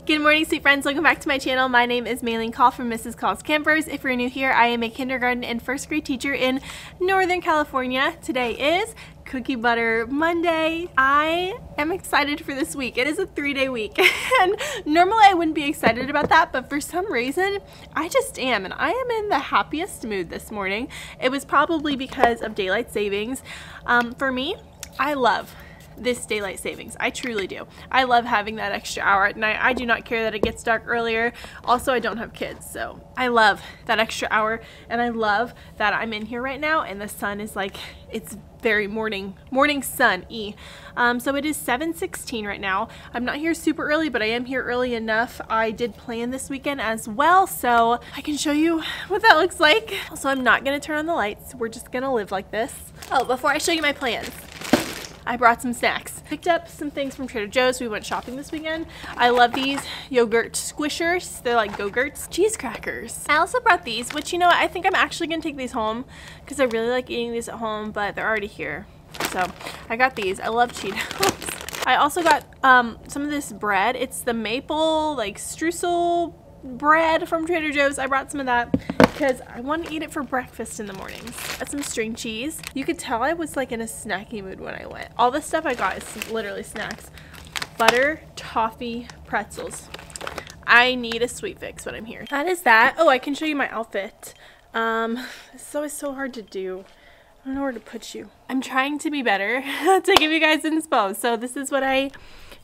Good morning, sweet friends. Welcome back to my channel. My name is Maylene Call from Mrs. Call's Campers. If you're new here, I am a kindergarten and first grade teacher in Northern California. Today is Cookie Butter Monday. I am excited for this week. It is a 3-day week and normally I wouldn't be excited about that, but for some reason I just am, and I am in the happiest mood this morning. It was probably because of daylight savings. For me, I love this daylight savings. I truly do. I love having that extra hour at night. I do not care that it gets dark earlier. Also, I don't have kids, so I love that extra hour, and I love that I'm in here right now and the sun is like, it's very morning sun-y. So it is 7:16 right now. I'm not here super early, but I am here early enough. I did plan this weekend as well, so I can show you what that looks like. Also, I'm not gonna turn on the lights. We're just gonna live like this. Oh, before I show you my plans, I brought some snacks. Picked up some things from Trader Joe's. We went shopping this weekend. I love these yogurt squishers. They're like Go-Gurts. Cheese crackers. I also brought these, which, you know what, I think I'm actually gonna take these home because I really like eating these at home, but they're already here. So I got these. I love Cheetos. I also got some of this bread. It's the maple like streusel bread from Trader Joe's. I brought some of that because I want to eat it for breakfast in the mornings. Got some string cheese. You could tell I was like in a snacky mood when I went. All the stuff I got is literally snacks. Butter, toffee, pretzels. I need a sweet fix when I'm here. That is that. Oh, I can show you my outfit. It's always so hard to do. I don't know where to put you. I'm trying to be better to give you guys inspo. So this is what I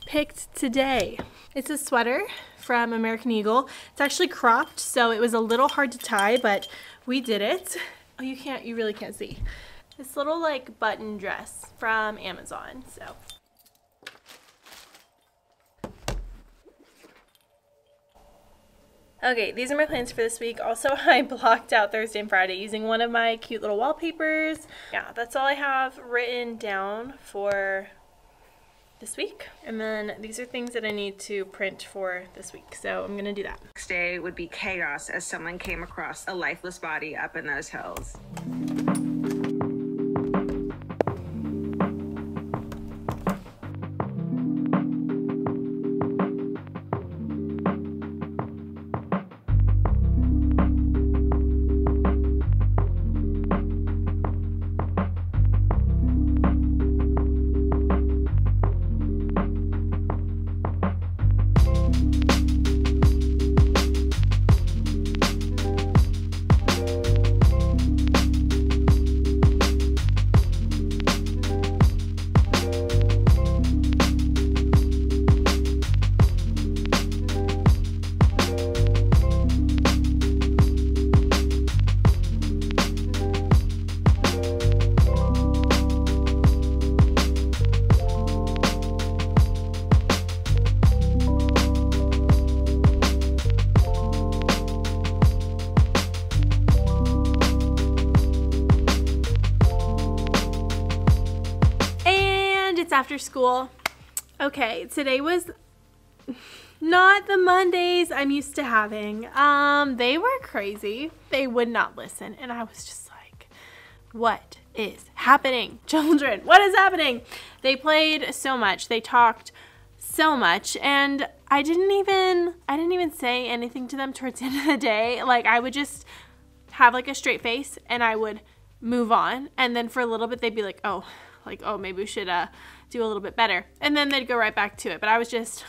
picked today. It's a sweater from American Eagle. It's actually cropped, so it was a little hard to tie, but we did it. Oh, you really can't see. This little like button dress from Amazon, so. Okay, these are my plans for this week. Also, I blocked out Thursday and Friday using one of my cute little wallpapers. Yeah, that's all I have written down for this week. And then these are things that I need to print for this week, so I'm gonna do that. Next day would be chaos as someone came across a lifeless body up in those hills. After school. Okay, today was not the Mondays I'm used to having. They were crazy. They would not listen, and I was just like, what is happening? Children, what is happening? They played so much, they talked so much, and I didn't even say anything to them towards the end of the day. Like, I would just have like a straight face and I would move on, and then for a little bit they'd be like, oh, maybe we should do a little bit better, and then they'd go right back to it. But I was just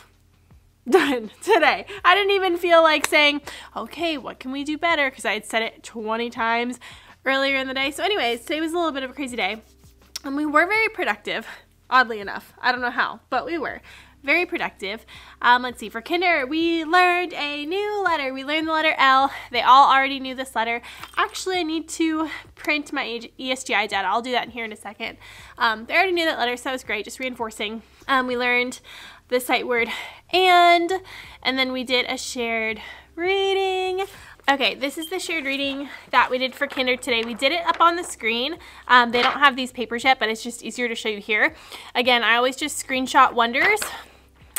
done today. I didn't even feel like saying, okay, what can we do better, because I had said it 20 times earlier in the day. So anyways, today was a little bit of a crazy day, and we were very productive, oddly enough. I don't know how, but we were very productive. Let's see, for kinder, we learned a new letter. We learned the letter L. They all already knew this letter. Actually, I need to print my ESGI data. I'll do that in here in a second. They already knew that letter, so that was great, just reinforcing. We learned the sight word and then we did a shared reading. Okay, this is the shared reading that we did for kinder today. We did it up on the screen. They don't have these papers yet, but it's just easier to show you here. Again, I always just screenshot wonders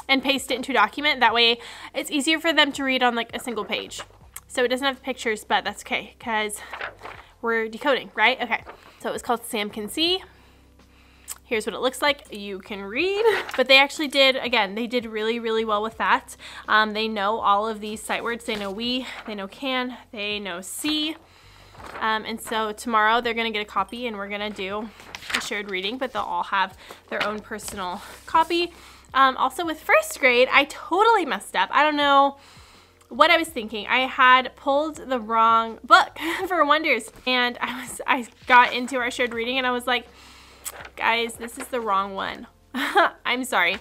and paste it into a document. That way it's easier for them to read on like a single page. So it doesn't have pictures, but that's okay because we're decoding, right? Okay, so it was called Sam Can See. Here's what it looks like. You can read. But they actually did, again, they did really, really well with that. They know all of these sight words. They know we, they know can, they know see. And so tomorrow they're going to get a copy and we're going to do a shared reading, but they'll all have their own personal copy. Also with first grade, I totally messed up. I don't know what I was thinking. I had pulled the wrong book for Wonders, and I got into our shared reading and I was like, guys, this is the wrong one. I'm sorry.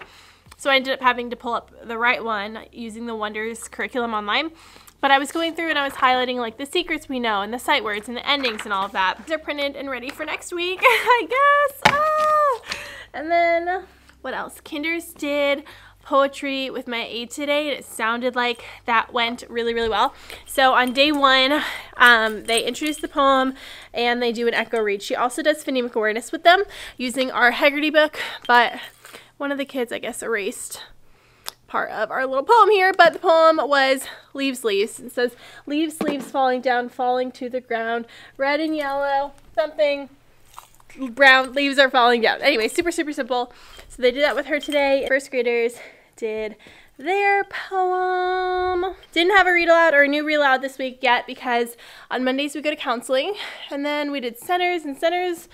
So I ended up having to pull up the right one using the Wonders curriculum online. But I was going through and I was highlighting like the secrets we know and the sight words and the endings and all of that. They're printed and ready for next week, I guess. Ah! And then what else? Kinders did poetry with my aide today, and it sounded like that went really, really well. So on day one, they introduce the poem and they do an echo read. She also does phonemic awareness with them using our Haggerty book, but one of the kids, I guess, erased part of our little poem here, but the poem was leaves, leaves. It says leaves, leaves falling down, falling to the ground, red and yellow, something brown, leaves are falling down. Anyway, super, super simple. So they did that with her today. First graders did their poem. Didn't have a read aloud or a new read aloud this week yet because on Mondays we go to counseling, and then we did centers, and centers,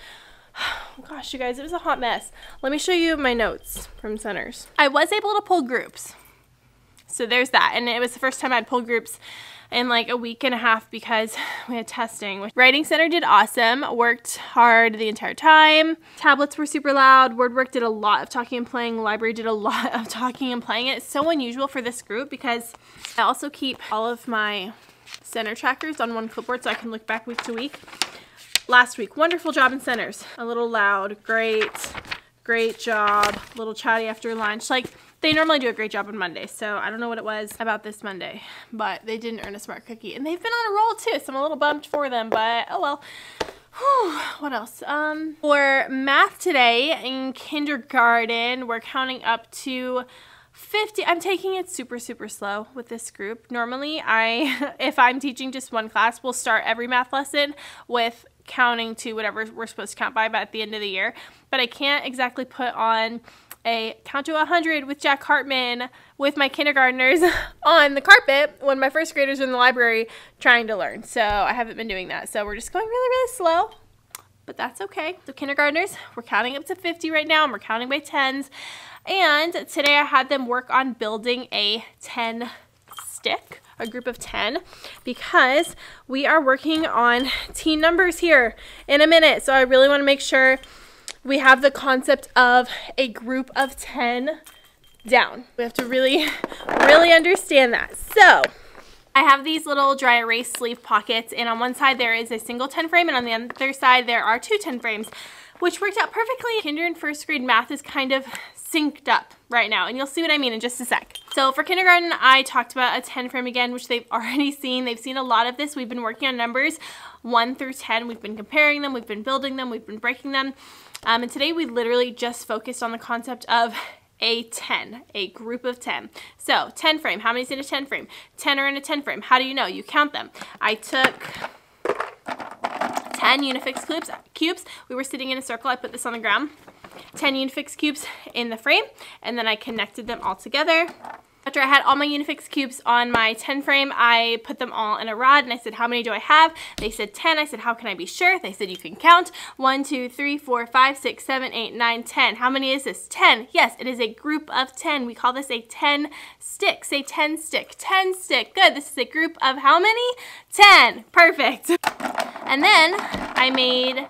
oh gosh, you guys, it was a hot mess. Let me show you my notes from centers. I was able to pull groups. So there's that. And it was the first time I'd pulled groups in like a week and a half because we had testing. Writing center did awesome. Worked hard the entire time. Tablets were super loud. Word work did a lot of talking and playing. Library did a lot of talking and playing. It's so unusual for this group because I also keep all of my center trackers on one clipboard so I can look back week to week. Last week, wonderful job in centers. A little loud, great job. A little chatty after lunch. Like, they normally do a great job on Monday, so I don't know what it was about this Monday, but they didn't earn a smart cookie. And they've been on a roll too, so I'm a little bummed for them, but oh well. Whew, what else? For math today in kindergarten, we're counting up to 50. I'm taking it super, super slow with this group. Normally, if I'm teaching just one class, we'll start every math lesson with counting to whatever we're supposed to count by at the end of the year. But I can't exactly put on a count to 100 with Jack Hartman with my kindergartners on the carpet when my first graders are in the library trying to learn. So I haven't been doing that. So we're just going really, really slow, but that's okay. So kindergartners, we're counting up to 50 right now, and we're counting by tens. And today I had them work on building a 10 stick, a group of 10, because we are working on teen numbers here in a minute. So I really want to make sure we have the concept of a group of 10 down. We have to really, really understand that. So I have these little dry erase sleeve pockets, and on one side there is a single 10 frame, and on the other side there are 2 10 frames, which worked out perfectly. Kinder and first grade math is kind of synced up right now, and you'll see what I mean in just a sec. So for kindergarten, I talked about a 10 frame again, which they've already seen. They've seen a lot of this. We've been working on numbers 1 through 10. We've been comparing them, we've been building them, we've been breaking them. And today we literally just focused on the concept of a 10, a group of 10. So 10 frame, how many's in a 10 frame? 10 are in a 10 frame. How do you know? You count them. I took 10 Unifix cubes. We were sitting in a circle. I put this on the ground. 10 Unifix cubes in the frame, and then I connected them all together. After I had all my Unifix cubes on my 10 frame, I put them all in a rod, and I said, how many do I have? They said 10. I said, how can I be sure? They said, you can count. 1, 2, 3, 4, 5, 6, 7, 8, 9, 10. How many is this? 10. Yes, it is a group of 10. We call this a 10 stick. Say 10 stick. 10 stick. Good. This is a group of how many? 10. Perfect. And then I made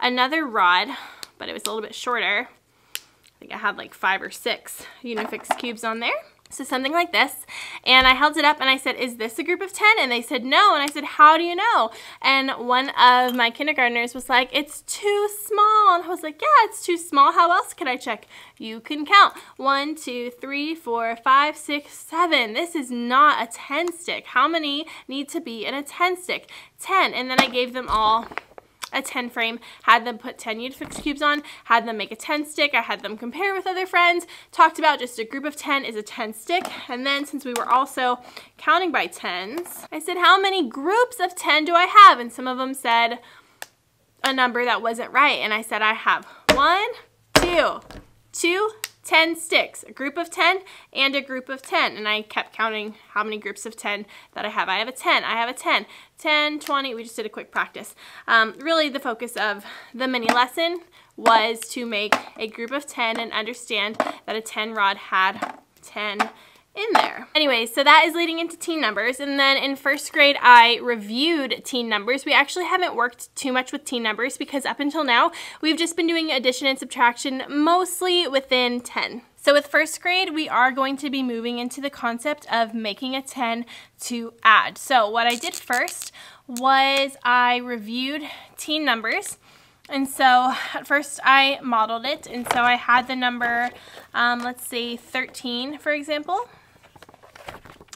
another rod, but it was a little bit shorter. I think I had like 5 or 6 Unifix cubes on there. So something like this, and I held it up and I said, is this a group of 10? And they said no, and I said, how do you know? And one of my kindergartners was like, it's too small. And I was like, yeah, it's too small. How else can I check? You can count. 1, 2, 3, 4, 5, 6, 7. This is not a 10 stick. How many need to be in a 10 stick? 10. And then I gave them all a 10 frame, had them put 10 Unifix cubes on, had them make a 10 stick. I had them compare with other friends, talked about just a group of 10 is a 10 stick. And then since we were also counting by tens, I said, how many groups of 10 do I have? And some of them said a number that wasn't right. And I said, I have 1, 2, 2, 10 sticks, a group of 10 and a group of 10. And I kept counting how many groups of 10 that I have. I have a 10, I have a 10, 10, 20. We just did a quick practice. Really the focus of the mini lesson was to make a group of 10 and understand that a 10 rod had 10 in there. Anyway, so that is leading into teen numbers. And then in first grade, I reviewed teen numbers. We actually haven't worked too much with teen numbers because up until now, we've just been doing addition and subtraction mostly within 10. So with first grade, we are going to be moving into the concept of making a 10 to add. So what I did first was I reviewed teen numbers. And so at first I modeled it. And so I had the number, let's say 13, for example.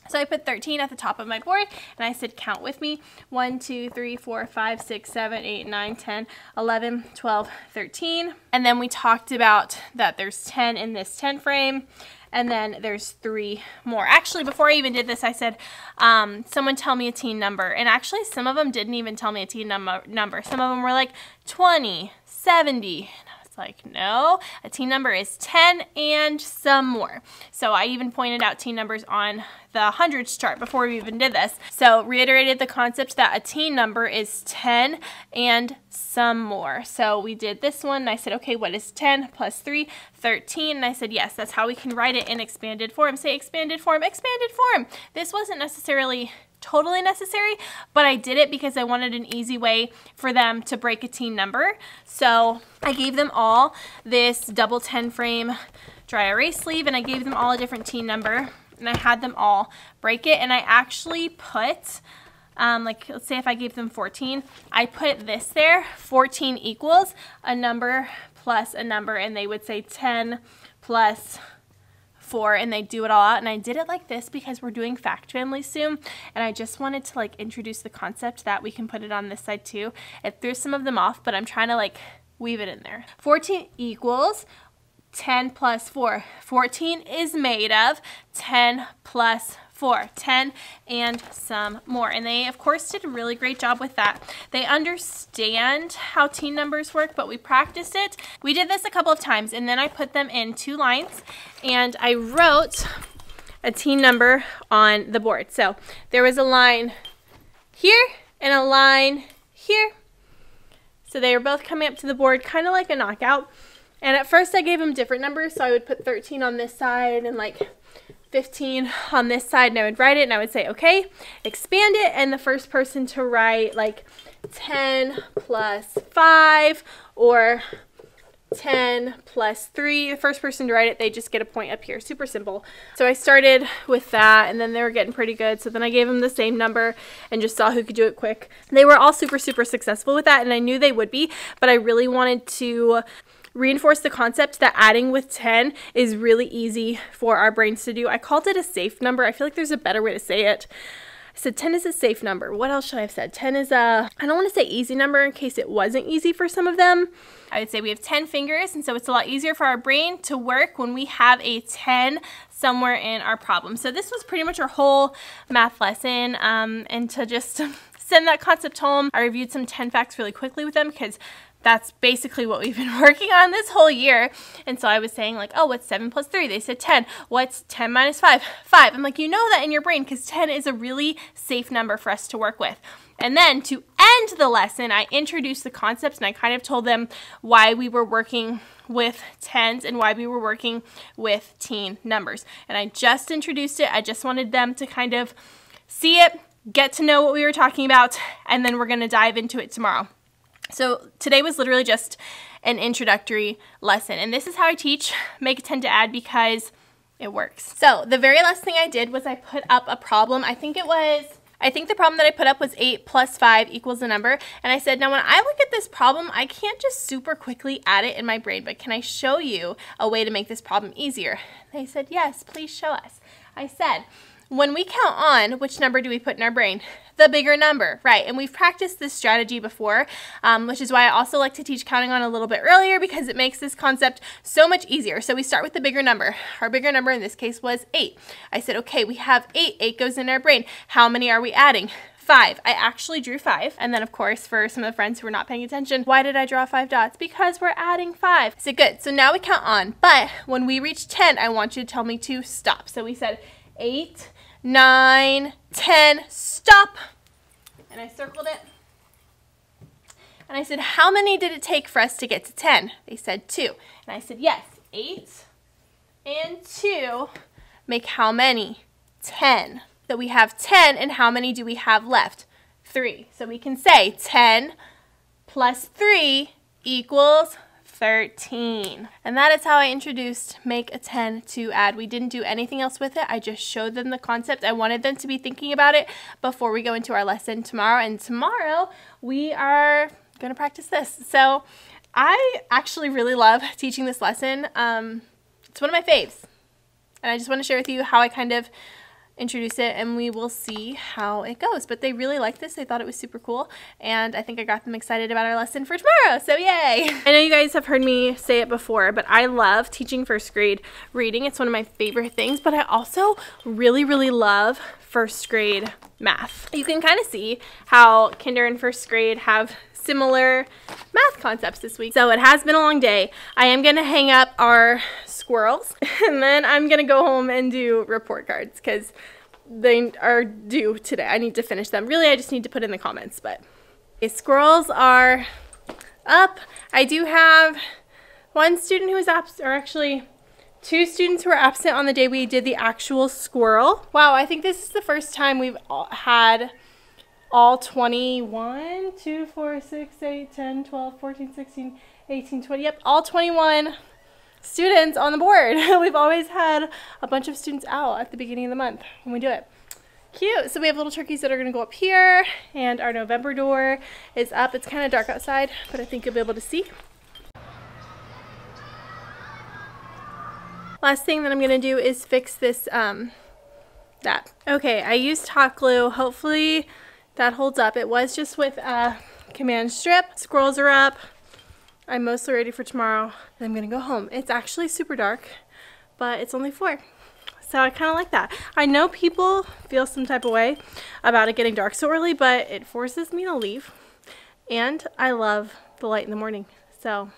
So I put 13 at the top of my board and I said, count with me. 1, 2, 3, 4, 5, 6, 7, 8, 9, 10, 11, 12, 13. And then we talked about that there's 10 in this 10 frame. And then there's 3 more. Actually, before I even did this, I said, someone tell me a teen number. And actually, some of them didn't even tell me a teen number. Some of them were like 20, 70. And I was like, no, a teen number is 10 and some more. So I even pointed out teen numbers on the hundreds chart before we even did this. So reiterated the concept that a teen number is 10 and some more. So we did this one and I said, okay, what is 10 plus 3? 13. And I said, yes, that's how we can write it in expanded form. Say expanded form, expanded form. This wasn't necessarily totally necessary, but I did it because I wanted an easy way for them to break a teen number. So I gave them all this double 10 frame dry erase sleeve and I gave them all a different teen number. And I had them all break it, and I actually put, like, let's say if I gave them 14, I put this there, 14 equals a number plus a number, and they would say 10 plus 4, and they do it all out. And I did it like this because we're doing fact family soon, and I just wanted to, like, introduce the concept that we can put it on this side too. It threw some of them off, but I'm trying to, like, weave it in there. 14 equals 10 plus 4. 14 is made of 10 plus 4. 10 and some more. And they, of course, did a really great job with that. They understand how teen numbers work, but we practiced it. We did this a couple of times, and then I put them in 2 lines, and I wrote a teen number on the board. So there was a line here and a line here. So they were both coming up to the board, kind of like a knockout. And at first I gave them different numbers, so I would put 13 on this side and like 15 on this side, and I would write it and I would say, okay, expand it, and the first person to write like 10 plus 5 or 10 plus 3, the first person to write it, they just get a point up here. Super simple. So I started with that, and then they were getting pretty good, so then I gave them the same number and just saw who could do it quick. They were all super successful with that, and I knew they would be, but I really wanted to reinforce the concept that adding with 10 is really easy for our brains to do. I called it a safe number. I feel like there's a better way to say it. I said 10 is a safe number. What else should I have said? 10 is a, I don't want to say easy number in case it wasn't easy for some of them. I would say we have 10 fingers, and so it's a lot easier for our brain to work when we have a 10 somewhere in our problem. So this was pretty much our whole math lesson, and to just send that concept home, I reviewed some 10 facts really quickly with them because that's basically what we've been working on this whole year. And so I was saying like, oh, what's 7 plus 3? They said 10. What's 10 minus 5? 5. I'm like, you know that in your brain because 10 is a really safe number for us to work with. And then to end the lesson, I introduced the concepts and I kind of told them why we were working with tens and why we were working with teen numbers. And I just introduced it. I just wanted them to kind of see it, get to know what we were talking about, and then we're going to dive into it tomorrow. So today was literally just an introductory lesson, and this is how I teach Make a 10 to Add because it works. So the very last thing I did was I put up a problem. I think the problem that I put up was 8 plus 5 equals a number, and I said, now when I look at this problem, I can't just super quickly add it in my brain, but can I show you a way to make this problem easier? They said, yes, please show us. I said, when we count on, which number do we put in our brain? The bigger number, right? And we've practiced this strategy before, which is why I also like to teach counting on a little bit earlier because it makes this concept so much easier. So we start with the bigger number. Our bigger number in this case was 8. I said, okay, we have 8. 8 goes in our brain. How many are we adding? 5. I actually drew 5. And then of course, for some of the friends who were not paying attention, why did I draw 5 dots? Because we're adding 5. I said, good. So now we count on, but when we reach 10, I want you to tell me to stop. So we said 8, 9, 10, stop. And I circled it. And I said, how many did it take for us to get to 10? They said 2. And I said, yes, 8 and 2 make how many? 10. So we have 10, and how many do we have left? 3. So we can say 10 plus 3 equals 13. And that is how I introduced make a 10 to add. We didn't do anything else with it. I just showed them the concept. I wanted them to be thinking about it before we go into our lesson tomorrow. And tomorrow we are going to practice this. So I actually really love teaching this lesson. It's one of my faves. And I just want to share with you how I kind of introduce it, and we will see how it goes. But they really liked this. They thought it was super cool, and I think I got them excited about our lesson for tomorrow, so yay! I know you guys have heard me say it before, but I love teaching first grade reading. It's one of my favorite things, but I also really, really love first grade math. You can kind of see how kinder and first grade have similar math concepts this week. So it has been a long day. I am going to hang up our squirrels, and then I'm going to go home and do report cards because they are due today. I need to finish them. Really, I just need to put in the comments, but okay, squirrels are up. I do have one student who is absent, or actually 2 students who were absent on the day we did the actual squirrel. Wow, I think this is the first time we've had all 21, 2, 4, 6, 8, 10, 12, 14, 16, 18, 20, yep, all 21 students on the board. We've always had a bunch of students out at the beginning of the month when we do it. Cute. So we have little turkeys that are going to go up here, and our November door is up. It's kind of dark outside, but I think you'll be able to see. Last thing that I'm going to do is fix this, that. Okay, I used hot glue. Hopefully that holds up. It was just with a command strip. Squirrels are up. I'm mostly ready for tomorrow. I'm gonna go home. It's actually super dark, but it's only 4. So I kind of like that. I know people feel some type of way about it getting dark so early, but it forces me to leave. And I love the light in the morning. So,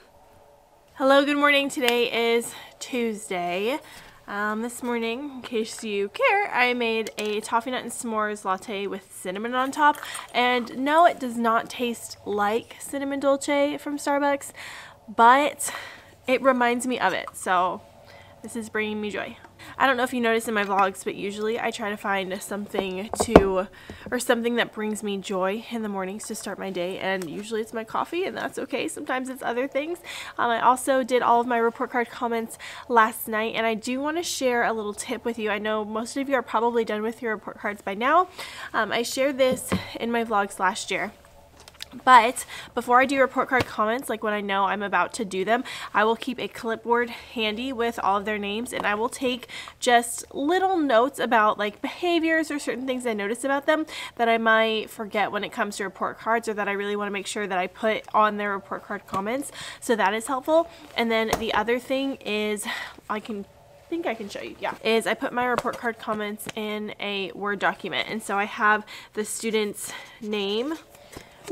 hello, good morning. Today is Tuesday. This morning, in case you care, I made a toffee nut and s'mores latte with cinnamon on top. And no, it does not taste like cinnamon dolce from Starbucks, but it reminds me of it. So this is bringing me joy. I don't know if you notice in my vlogs, but usually I try to find something that brings me joy in the mornings to start my day, and usually it's my coffee, and that's okay. Sometimes it's other things. I also did all of my report card comments last night, and I do want to share a little tip with you. I know most of you are probably done with your report cards by now. I shared this in my vlogs last year. But before I do report card comments, like when I know I'm about to do them, I will keep a clipboard handy with all of their names, and I will take just little notes about like behaviors or certain things I notice about them that I might forget when it comes to report cards, or that I really want to make sure that I put on their report card comments. So that is helpful. And then the other thing is I think I can show you, yeah, is I put my report card comments in a Word document. And so I have the student's name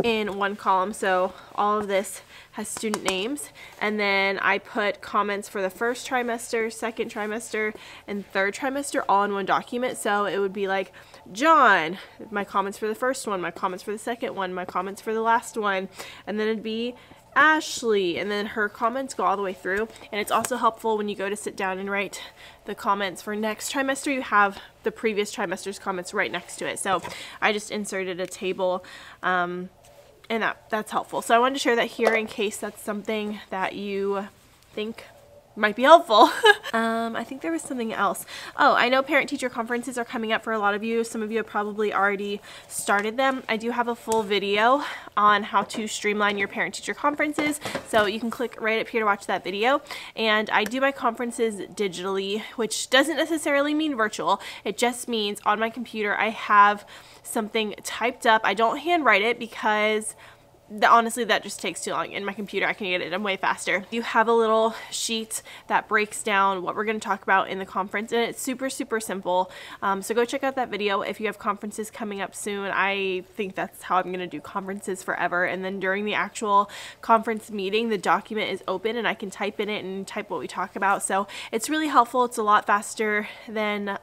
in one column, so all of this has student names, and then I put comments for the first trimester, second trimester, and third trimester all in one document. So it would be like John, my comments for the first one, my comments for the second one, my comments for the last one, and then it'd be Ashley, and then her comments go all the way through. And it's also helpful when you go to sit down and write the comments for next trimester, you have the previous trimester's comments right next to it. So I just inserted a table, and that's helpful. So I wanted to share that here in case that's something that you think might be helpful. I think there was something else. Oh, I know parent-teacher conferences are coming up for a lot of you. Some of you have probably already started them. I do have a full video on how to streamline your parent-teacher conferences, so you can click right up here to watch that video. And I do my conferences digitally, which doesn't necessarily mean virtual. It just means on my computer I have something typed up. I don't handwrite it because honestly, that just takes too long. In my computer, I can get it done way faster. You have a little sheet that breaks down what we're going to talk about in the conference, and it's super, super simple. So go check out that video if you have conferences coming up soon. I think that's how I'm going to do conferences forever. And then during the actual conference meeting, the document is open and I can type in it and type what we talk about. So it's really helpful. It's a lot faster than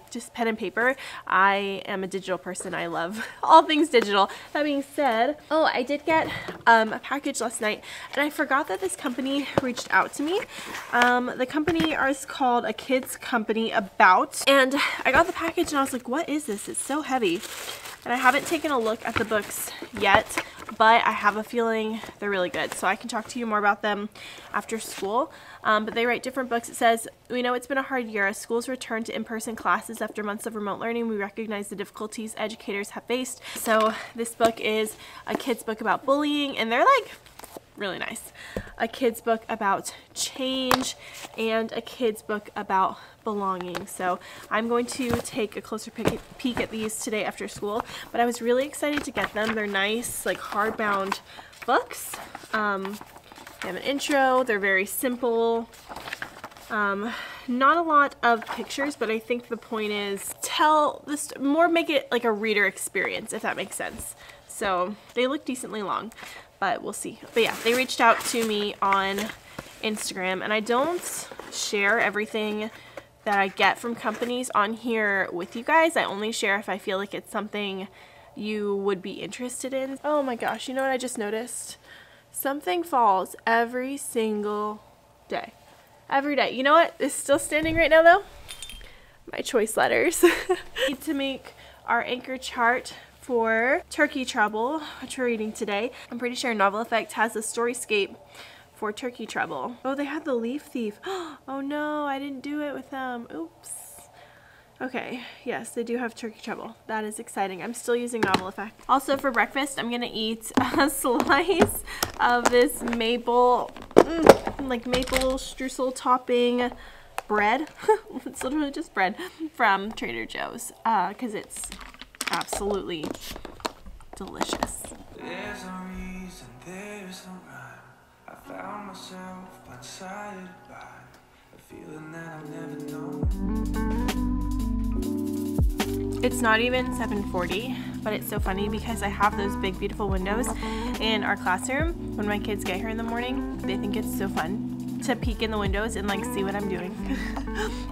just pen and paper. I am a digital person. I love all things digital. That being said, oh, I did get a package last night, and I forgot that this company reached out to me. The company is called A Kids Company About, and I got the package and I was like, what is this? It's so heavy. And I haven't taken a look at the books yet, but I have a feeling they're really good. So I can talk to you more about them after school. But they write different books. It says, we know it's been a hard year. As schools return to in-person classes after months of remote learning, we recognize the difficulties educators have faced. So this book is a kid's book about bullying, and they're like really nice. A kid's book about change and a kid's book about belonging. So I'm going to take a closer peek at these today after school, but I was really excited to get them. They're nice, like hardbound books. They have an intro. They're very simple. Not a lot of pictures, but I think the point is tell this more, make it like a reader experience, if that makes sense. So they look decently long, but we'll see. But yeah, they reached out to me on Instagram, and I don't share everything that I get from companies on here with you guys. I only share if I feel like it's something you would be interested in. Oh my gosh, you know what I just noticed? Something falls every single day. Every day. You know what is still standing right now though? My choice letters. Need to make our anchor chart for Turkey Trouble, which we're reading today. I'm pretty sure Novel Effect has a storyscape for Turkey Trouble. Oh, they had the Leaf Thief. Oh no, I didn't do it with them. Oops. Okay, yes, they do have Turkey Trouble. That is exciting. I'm still using Novel Effect. Also for breakfast, I'm gonna eat a slice of this maple, like maple streusel topping bread. It's literally just bread from Trader Joe's, because it's absolutely delicious. There's no reason, there's no rhyme. I found myself blindsided by a feeling that I've never known. It's not even 7:40, but it's so funny because I have those big beautiful windows in our classroom. When my kids get here in the morning, they think it's so fun to peek in the windows and like see what I'm doing.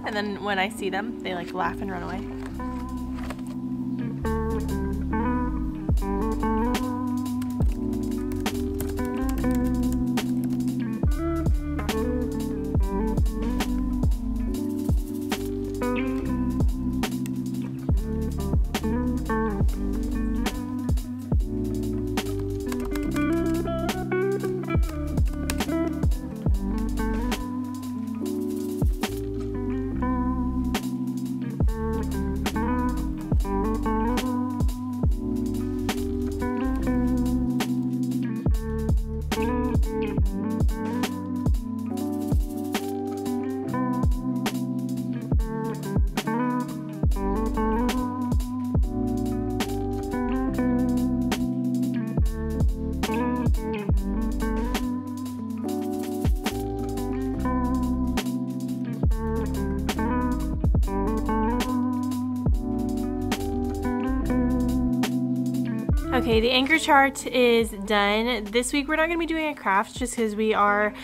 And then when I see them, they like laugh and run away. Okay, the anchor chart is done. This week we're not going to be doing a craft just because we are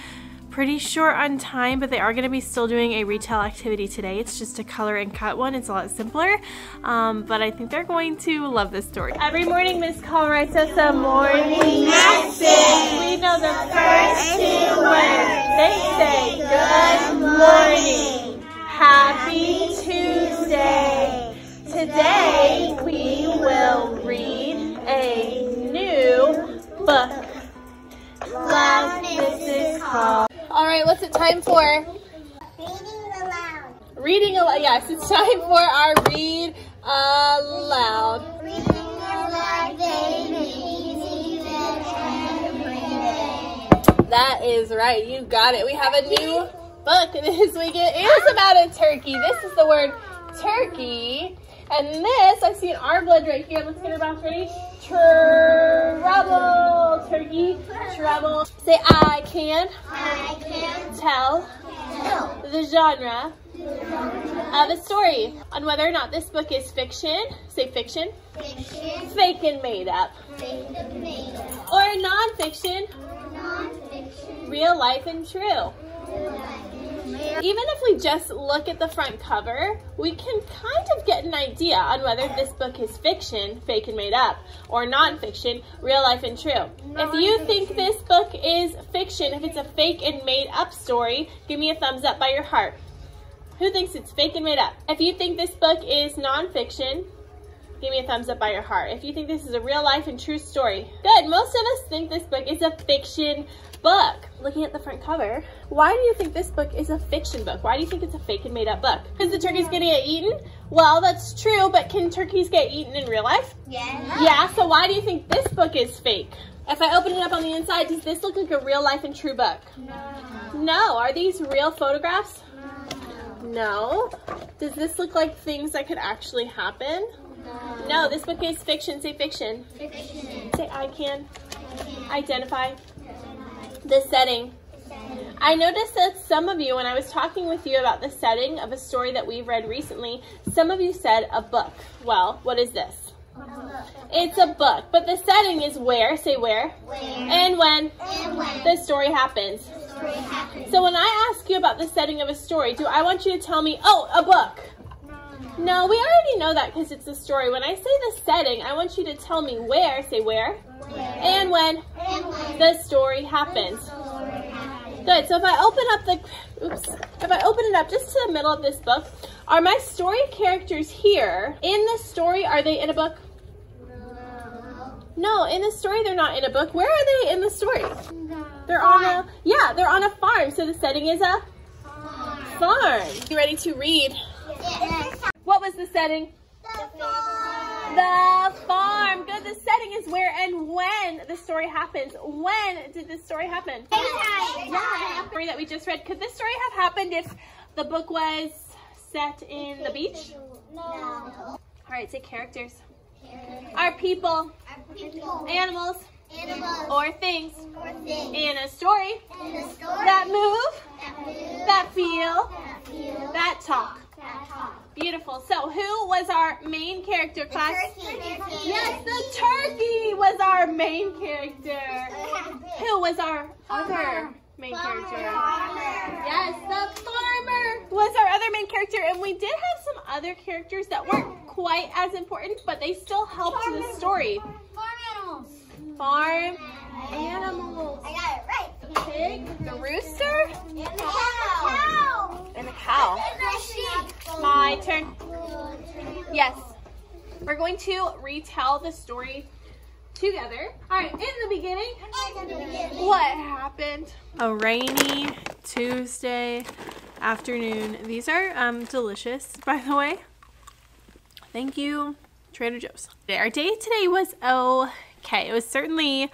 pretty short on time, but they are going to be still doing a retail activity today. It's just a color and cut one. It's a lot simpler, but I think they're going to love this story. Every morning Miss Call writes us a morning message. We know the first 2 words. They say good morning, happy Tuesday. Today we will read a new book. Love, this is called. Alright, what's it time for? Reading aloud. Reading aloud. Yes, it's time for our read aloud. Reading aloud, baby, even every day. That is right. You got it. We have a new book this week. It is about a turkey. This is the word turkey. And this, I see an R blood right here. Let's get her mouth ready. trouble. Turkey, trouble. Say I can tell the genre of a story on whether or not this book is fiction. Say fiction. Fake and made up. Or nonfiction. Real life and true. Even if we just look at the front cover, we can kind of get an idea on whether this book is fiction, fake and made up, or nonfiction, real life and true. If you think this book is fiction, if it's a fake and made up story, give me a thumbs up by your heart. Who thinks it's fake and made up? If you think this book is nonfiction, give me a thumbs up by your heart. If you think this is a real life and true story, good. Most of us think this book is a fiction book. Looking at the front cover, why do you think this book is a fiction book? Why do you think it's a fake and made up book? Because the turkey's gonna get eaten? Well, that's true, but can turkeys get eaten in real life? Yeah, so why do you think this book is fake? If I open it up on the inside, does this look like a real life and true book? No. Are these real photographs? No. Does this look like things that could actually happen? No, this book is fiction. Say fiction. Say I can identify the setting. I noticed that some of you, when I was talking with you about the setting of a story that we've read recently, some of you said a book. Well, what is this? It's a book, but the setting is where. Say where. And when the story happens. So when I ask you about the setting of a story, do I want you to tell me, oh, a book? No, we already know that because it's a story. When I say the setting, I want you to tell me where. Say where. And when the story happens. Good. So if I open up if I open it up just to the middle of this book, are my story characters here? In the story, are they in a book? No, in the story they're not in a book. Where are they in the story? They're on a farm. So the setting is a farm. You ready to read? What was the setting? The farm. Good. The setting is where and when the story happens. When did this story happen? Yeah. Story that we just read. Could this story have happened if the book was set in the beach? No. All right. Say characters. Are people, animals, or things in a story that move, that feel, that talk. Beautiful. So who was our main character, class? Yes, the turkey was our main character. Who was our other main character? Yes, the farmer was our other main character. And we did have some other characters that weren't quite as important, but they still helped the story. Farm animals. I got it right. The pig, the rooster, And the cow. and the cow. And the sheep. My turn. Yes. We're going to retell the story together. All right, in the beginning, what happened? A rainy Tuesday afternoon. These are delicious, by the way. Thank you, Trader Joe's. Our day today was okay. It was certainly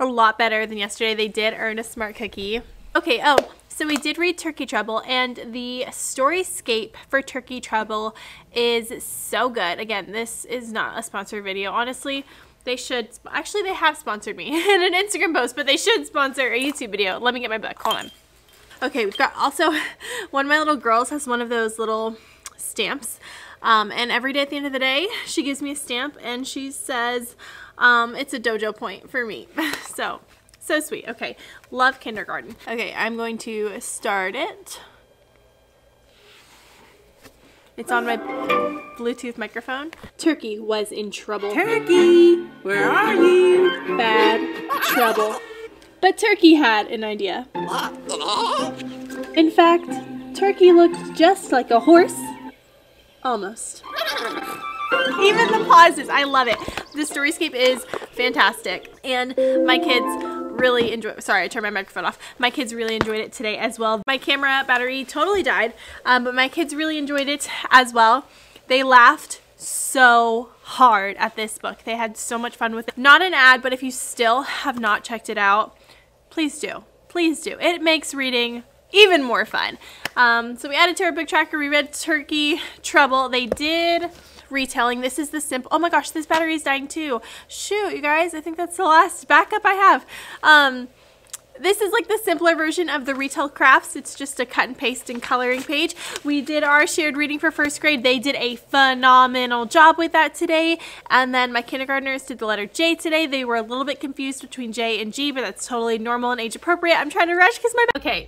a lot better than yesterday. They did earn a smart cookie. Okay, so we did read Turkey Trouble, and the storyscape for Turkey Trouble is so good. Again, this is not a sponsored video. Honestly, they should. Actually, they have sponsored me in an Instagram post, but they should sponsor a YouTube video. Let me get my book. Hold on. Okay, we've got also one of my little girls has one of those little stamps. And every day at the end of the day, she gives me a stamp and she says, it's a dojo point for me. So sweet. Okay. Love kindergarten. Okay. I'm going to start it. It's on my Bluetooth microphone. Turkey was in trouble. Turkey, where are you? Bad trouble. But Turkey had an idea. In fact, Turkey looked just like a horse. Almost. Even the pauses, I love it. The storyscape is fantastic, and my kids really enjoyed. Sorry, I turned my microphone off. My kids really enjoyed it today as well. My camera battery totally died, but my kids really enjoyed it as well. They laughed so hard at this book. They had so much fun with it. Not an ad, but if you still have not checked it out, please do. Please do. It makes reading even more fun. So we added to our book tracker. We read Turkey Trouble. They did retelling. This is the simple. Oh my gosh, this battery is dying too. Shoot, you guys, I think that's the last backup I have. This is like the simpler version of the Retail Crafts. It's just a cut and paste and coloring page. We did our shared reading for first grade. They did a phenomenal job with that today. And then my kindergartners did the letter J today. They were a little bit confused between J and G, but that's totally normal and age appropriate. I'm trying to rush because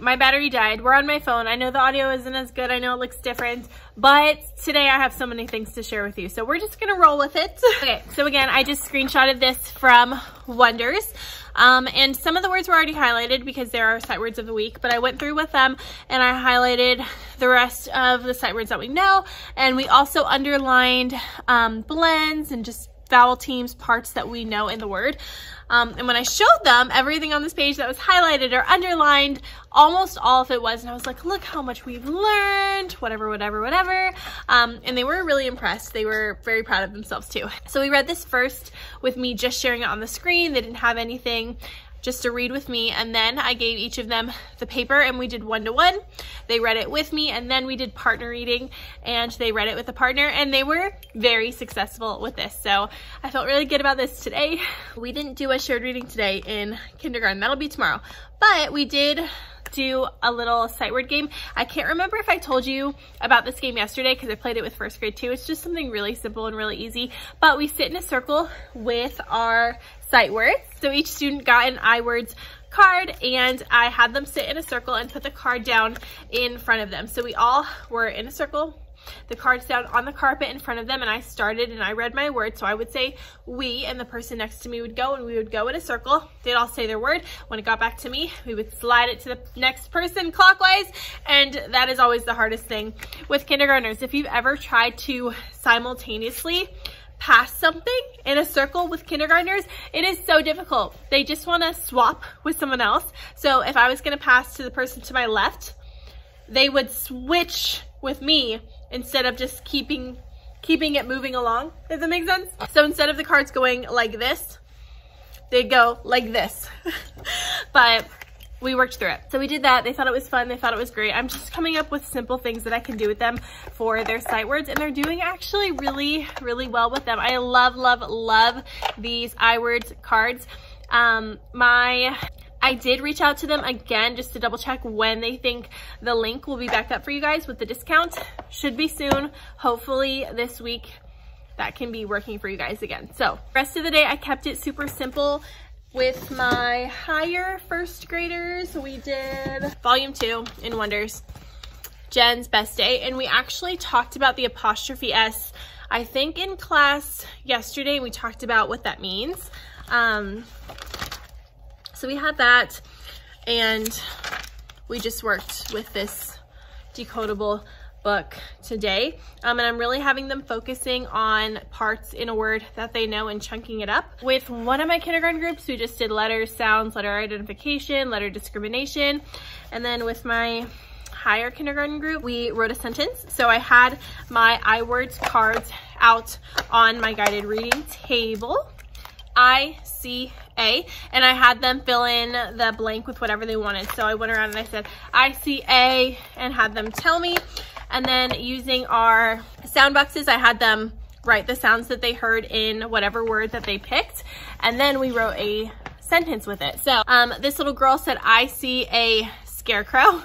my battery died. We're on my phone. I know the audio isn't as good. I know it looks different, but today I have so many things to share with you. So we're just gonna roll with it. Okay, so again, I just screenshotted this from Wonders. And some of the words were already highlighted because there are sight words of the week, but I went through with them and I highlighted the rest of the sight words that we know. And we also underlined blends and just vowel teams, parts that we know in the word. And when I showed them everything on this page that was highlighted or underlined, almost all of it was, and I was like, look how much we've learned, whatever. And they were really impressed. They were very proud of themselves too. So we read this first with me just sharing it on the screen. They didn't have anything just to read with me, and then I gave each of them the paper and we did 1-to-1. They read it with me, and then we did partner reading and they read it with a partner, and they were very successful with this. So I felt really good about this today. We didn't do a shared reading today in kindergarten. That'll be tomorrow, but we did do a little sight word game. I can't remember if I told you about this game yesterday because I played it with first grade too. It's just something really simple and really easy, but we sit in a circle with our sight words. So each student got an iWords card and I had them sit in a circle and put the card down in front of them. So we all were in a circle, the cards down on the carpet in front of them, and I started and I read my word. So I would say we, and the person next to me would go, and we would go in a circle. They'd all say their word. When it got back to me, we would slide it to the next person clockwise, and that is always the hardest thing with kindergartners. If you've ever tried to simultaneously pass something in a circle with kindergartners, it is so difficult. They just want to swap with someone else. So if I was going to pass to the person to my left, they would switch with me instead of just keeping it moving along. Does that make sense? So instead of the cards going like this, they'd go like this. But we worked through it. So we did that. They thought it was fun. They thought it was great. I'm just coming up with simple things that I can do with them for their sight words, and they're doing actually really, really well with them. I love these iWords cards. I did reach out to them again just to double check when they think the link will be back up for you guys with the discount. Should be soon. Hopefully this week that can be working for you guys again. So the rest of the day I kept it super simple. With my higher first graders, we did volume 2 in Wonders, Jen's best day, and we actually talked about the apostrophe S, I think in class yesterday. We talked about what that means. So we had that, and we just worked with this decodable book today, and I'm really having them focusing on parts in a word that they know and chunking it up. With one of my kindergarten groups, we just did letters, sounds, letter identification, letter discrimination, and then with my higher kindergarten group, we wrote a sentence. So I had my iWords cards out on my guided reading table, ICA, and I had them fill in the blank with whatever they wanted. So I went around and I said ICA and had them tell me. And then using our sound boxes, I had them write the sounds that they heard in whatever word that they picked. And then we wrote a sentence with it. So this little girl said, I see a scarecrow,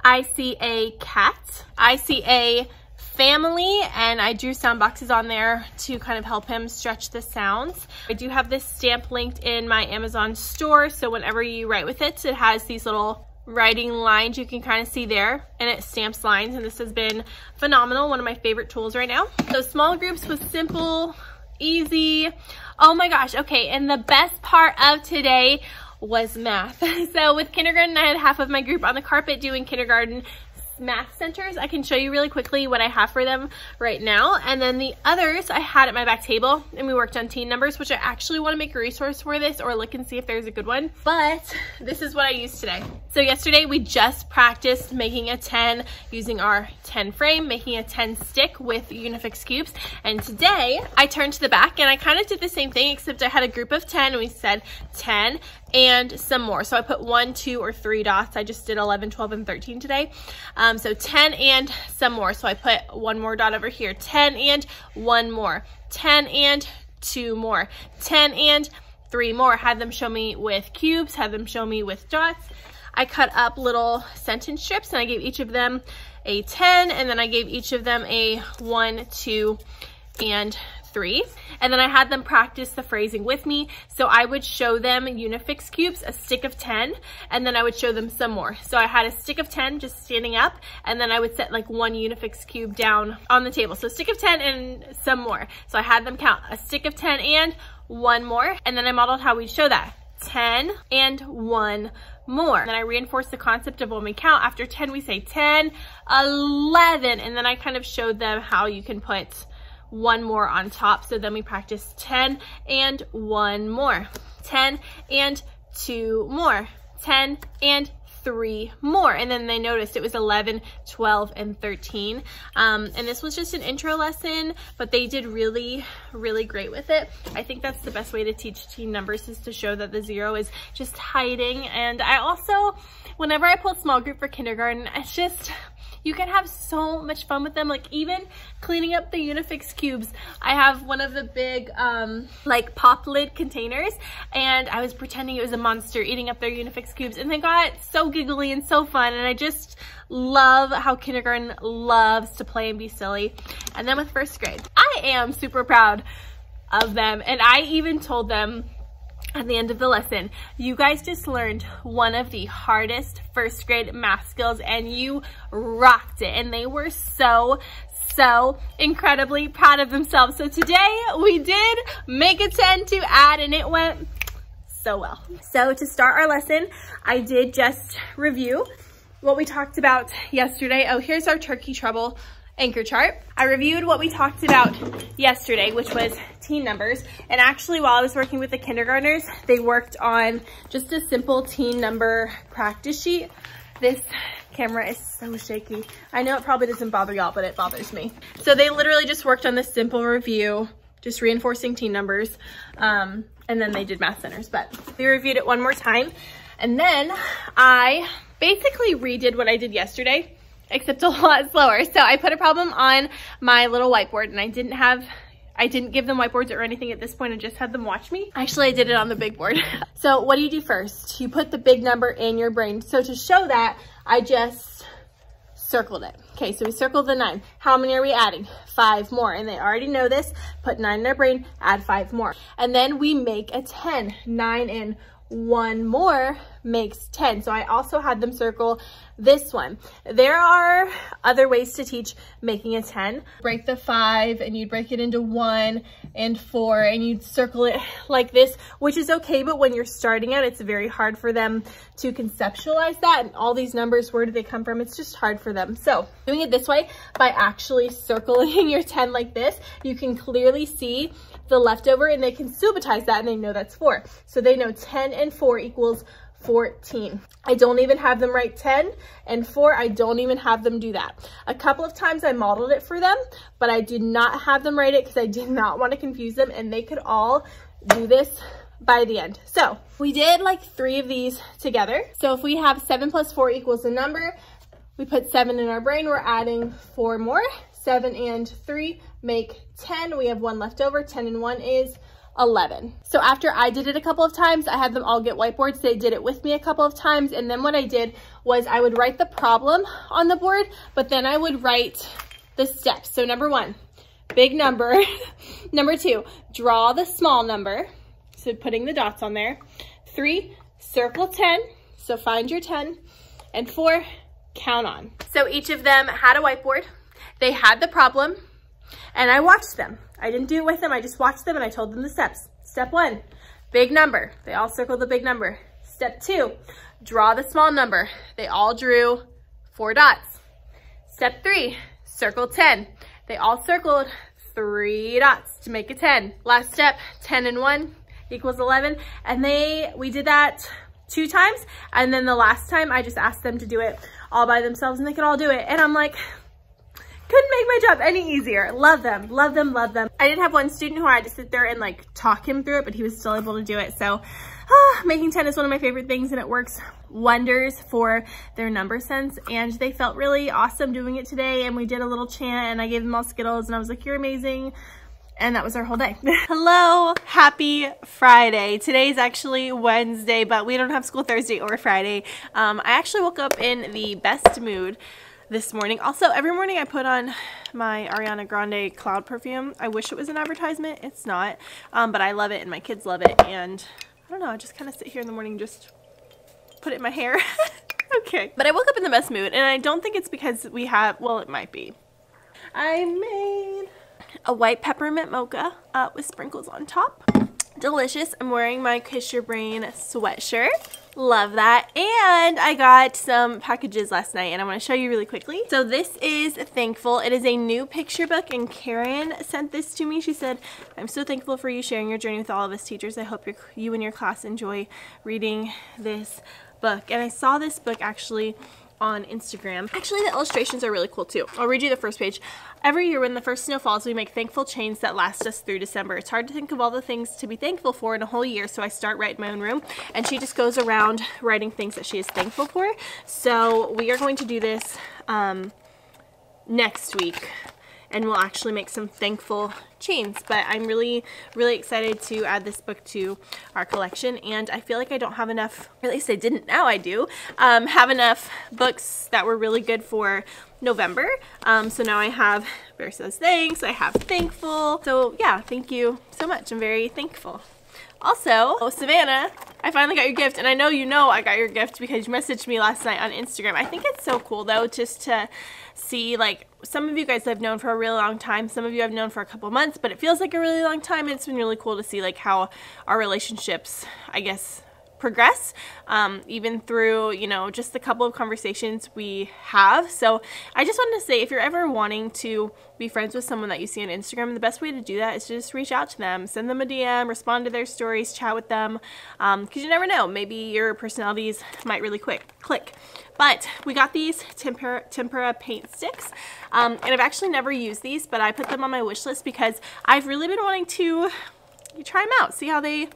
I see a cat, I see a family, and I drew sound boxes on there to kind of help him stretch the sounds. I do have this stamp linked in my Amazon store, so whenever you write with it, it has these little writing lines you can kind of see there, and it stamps lines, and this has been phenomenal. One of my favorite tools right now. So small groups was simple, easy. Oh my gosh, okay, and the best part of today was math. So with kindergarten, I had half of my group on the carpet doing kindergarten math centers. I can show you really quickly what I have for them right now, and then the others I had at my back table, and we worked on teen numbers, which I actually want to make a resource for this or look and see if there's a good one, but this is what I used today. So yesterday we just practiced making a 10 using our 10 frame, making a 10 stick with Unifix cubes, and today I turned to the back and I kind of did the same thing, except I had a group of 10 and we said 10, and some more. So I put 1, 2, or 3 dots. I just did 11, 12, and 13 today. So 10 and some more. So I put 1 more dot over here. 10 and 1 more. 10 and 2 more. 10 and 3 more. Had them show me with cubes, had them show me with dots. I cut up little sentence strips and I gave each of them a 10, and then I gave each of them a 1, 2, and 3. And then I had them practice the phrasing with me. So I would show them Unifix cubes, a stick of 10, and then I would show them some more. So I had a stick of 10 just standing up, and then I would set like 1 Unifix cube down on the table. So stick of 10 and some more. So I had them count a stick of 10 and 1 more, and then I modeled how we'd show that. 10 and 1 more. And then I reinforced the concept of when we count after 10, we say 10, 11, and then I kind of showed them how you can put 1 more on top. So then we practiced 10 and 1 more, 10 and 2 more, 10 and 3 more. And then they noticed it was 11, 12, and 13. And this was just an intro lesson, but they did really, really great with it. I think that's the best way to teach teen numbers, is to show that the 0 is just hiding. And I also, whenever I pull small group for kindergarten, it's just, you can have so much fun with them. Like even cleaning up the Unifix cubes. I have one of the big like pop lid containers, and I was pretending it was a monster eating up their Unifix cubes, and they got so giggly and so fun. And I just love how kindergarten loves to play and be silly. And then with first grade, I am super proud of them. And I even told them at the end of the lesson, you guys just learned one of the hardest first grade math skills and you rocked it. And they were so incredibly proud of themselves. So today we did make a 10 to add, and it went so well. So to start our lesson, I did just review what we talked about yesterday. Oh, here's our turkey trouble anchor chart. I reviewed what we talked about yesterday, which was teen numbers. And actually, while I was working with the kindergartners, they worked on just a simple teen number practice sheet. This camera is so shaky. I know it probably doesn't bother y'all, but it bothers me. So they literally just worked on this simple review, just reinforcing teen numbers. And then they did math centers, but we reviewed it one more time. And then I basically redid what I did yesterday, except a lot slower. So I put a problem on my little whiteboard, and I didn't give them whiteboards or anything at this point. I just had them watch me. Actually, I did it on the big board. So what do you do first? You put the big number in your brain. So to show that, I just circled it. Okay, so we circled the 9. How many are we adding? 5 more. And they already know this. Put 9 in their brain, add 5 more. And then we make a 10. 9 and 1 more makes 10. So I also had them circle this one. There are other ways to teach making a 10. Break the 5 and you'd break it into 1 and 4 and you'd circle it like this, which is okay, but when you're starting out, it's very hard for them to conceptualize that. And all these numbers, where do they come from? It's just hard for them. So doing it this way, by actually circling your 10 like this, you can clearly see the leftover, and they can subitize that and they know that's 4. So they know 10 and 4 equals 14. I don't even have them write 10 and 4. I don't even have them do that. A couple of times I modeled it for them, but I did not have them write it because I did not want to confuse them, and they could all do this by the end. So we did like 3 of these together. So if we have 7 plus 4 equals a number, we put 7 in our brain, we're adding 4 more. 7 and 3 make 10. We have 1 left over. 10 and 1 is 11. So after I did it a couple of times, I had them all get whiteboards. They did it with me a couple of times. And then what I did was I would write the problem on the board, but then I would write the steps. So number 1, big number. Number 2, draw the small number. So putting the dots on there. 3, circle 10. So find your 10. And 4, count on. So each of them had a whiteboard. They had the problem, and I watched them. I didn't do it with them. I just watched them and I told them the steps. Step 1, big number. They all circled the big number. Step 2, draw the small number. They all drew 4 dots. Step 3, circle 10. They all circled 3 dots to make a 10. Last step, 10 and 1 equals 11. And we did that 2 times. And then the last time I just asked them to do it all by themselves, and they could all do it. And I'm like, Couldn't make my job any easier. Love them, love them, love them. I did have one student who I had to sit there and like talk him through it, but he was still able to do it. So making 10 is one of my favorite things, and it works wonders for their number sense. And they felt really awesome doing it today, and we did a little chant, and I gave them all Skittles, and I was like, you're amazing. And that was our whole day. Hello, happy Friday. Today's actually Wednesday, but we don't have school Thursday or Friday. I actually woke up in the best mood this morning. Also, every morning I put on my Ariana Grande Cloud perfume. I wish it was an advertisement. It's not, but I love it and my kids love it. And I don't know, I just kind of sit here in the morning and just put it in my hair. Okay. But I woke up in the best mood, and I don't think it's because we have, well, it might be. I made a white peppermint mocha with sprinkles on top. Delicious. I'm wearing my Kiss Your Brain sweatshirt. Love that. And I got some packages last night, and I want to show you really quickly. So this is Thankful. It is a new picture book, and Karen sent this to me. She said, I'm so thankful for you sharing your journey with all of us teachers. I hope you and your class enjoy reading this book. And I saw this book actually on Instagram. Actually, the illustrations are really cool too. I'll read you the first page. Every year when the first snow falls, we make thankful chains that last us through December. It's hard to think of all the things to be thankful for in a whole year, so I start right in my own room. And she just goes around writing things that she is thankful for. So we are going to do this next week, and we'll actually make some thankful chains. But I'm really, really excited to add this book to our collection, and I feel like I don't have enough, or at least I didn't, now I do, have enough books that were really good for November. So now I have Bear Says Thanks, I have Thankful. So yeah, thank you so much. I'm very thankful. Also, Savannah, I finally got your gift, and I know you know I got your gift because you messaged me last night on Instagram. I think it's so cool though, just to see, like, some of you guys I've known for a really long time, some of you I've known for a couple months, but it feels like a really long time, and it's been really cool to see like how our relationships, I guess, progress, even through, you know, just the couple of conversations we have. So I just wanted to say, if you're ever wanting to be friends with someone that you see on Instagram, the best way to do that is to just reach out to them, send them a DM, respond to their stories, chat with them, because you never know, maybe your personalities might really click. But we got these tempera paint sticks, and I've actually never used these, but I put them on my wish list because I've really been wanting to try them out, see how they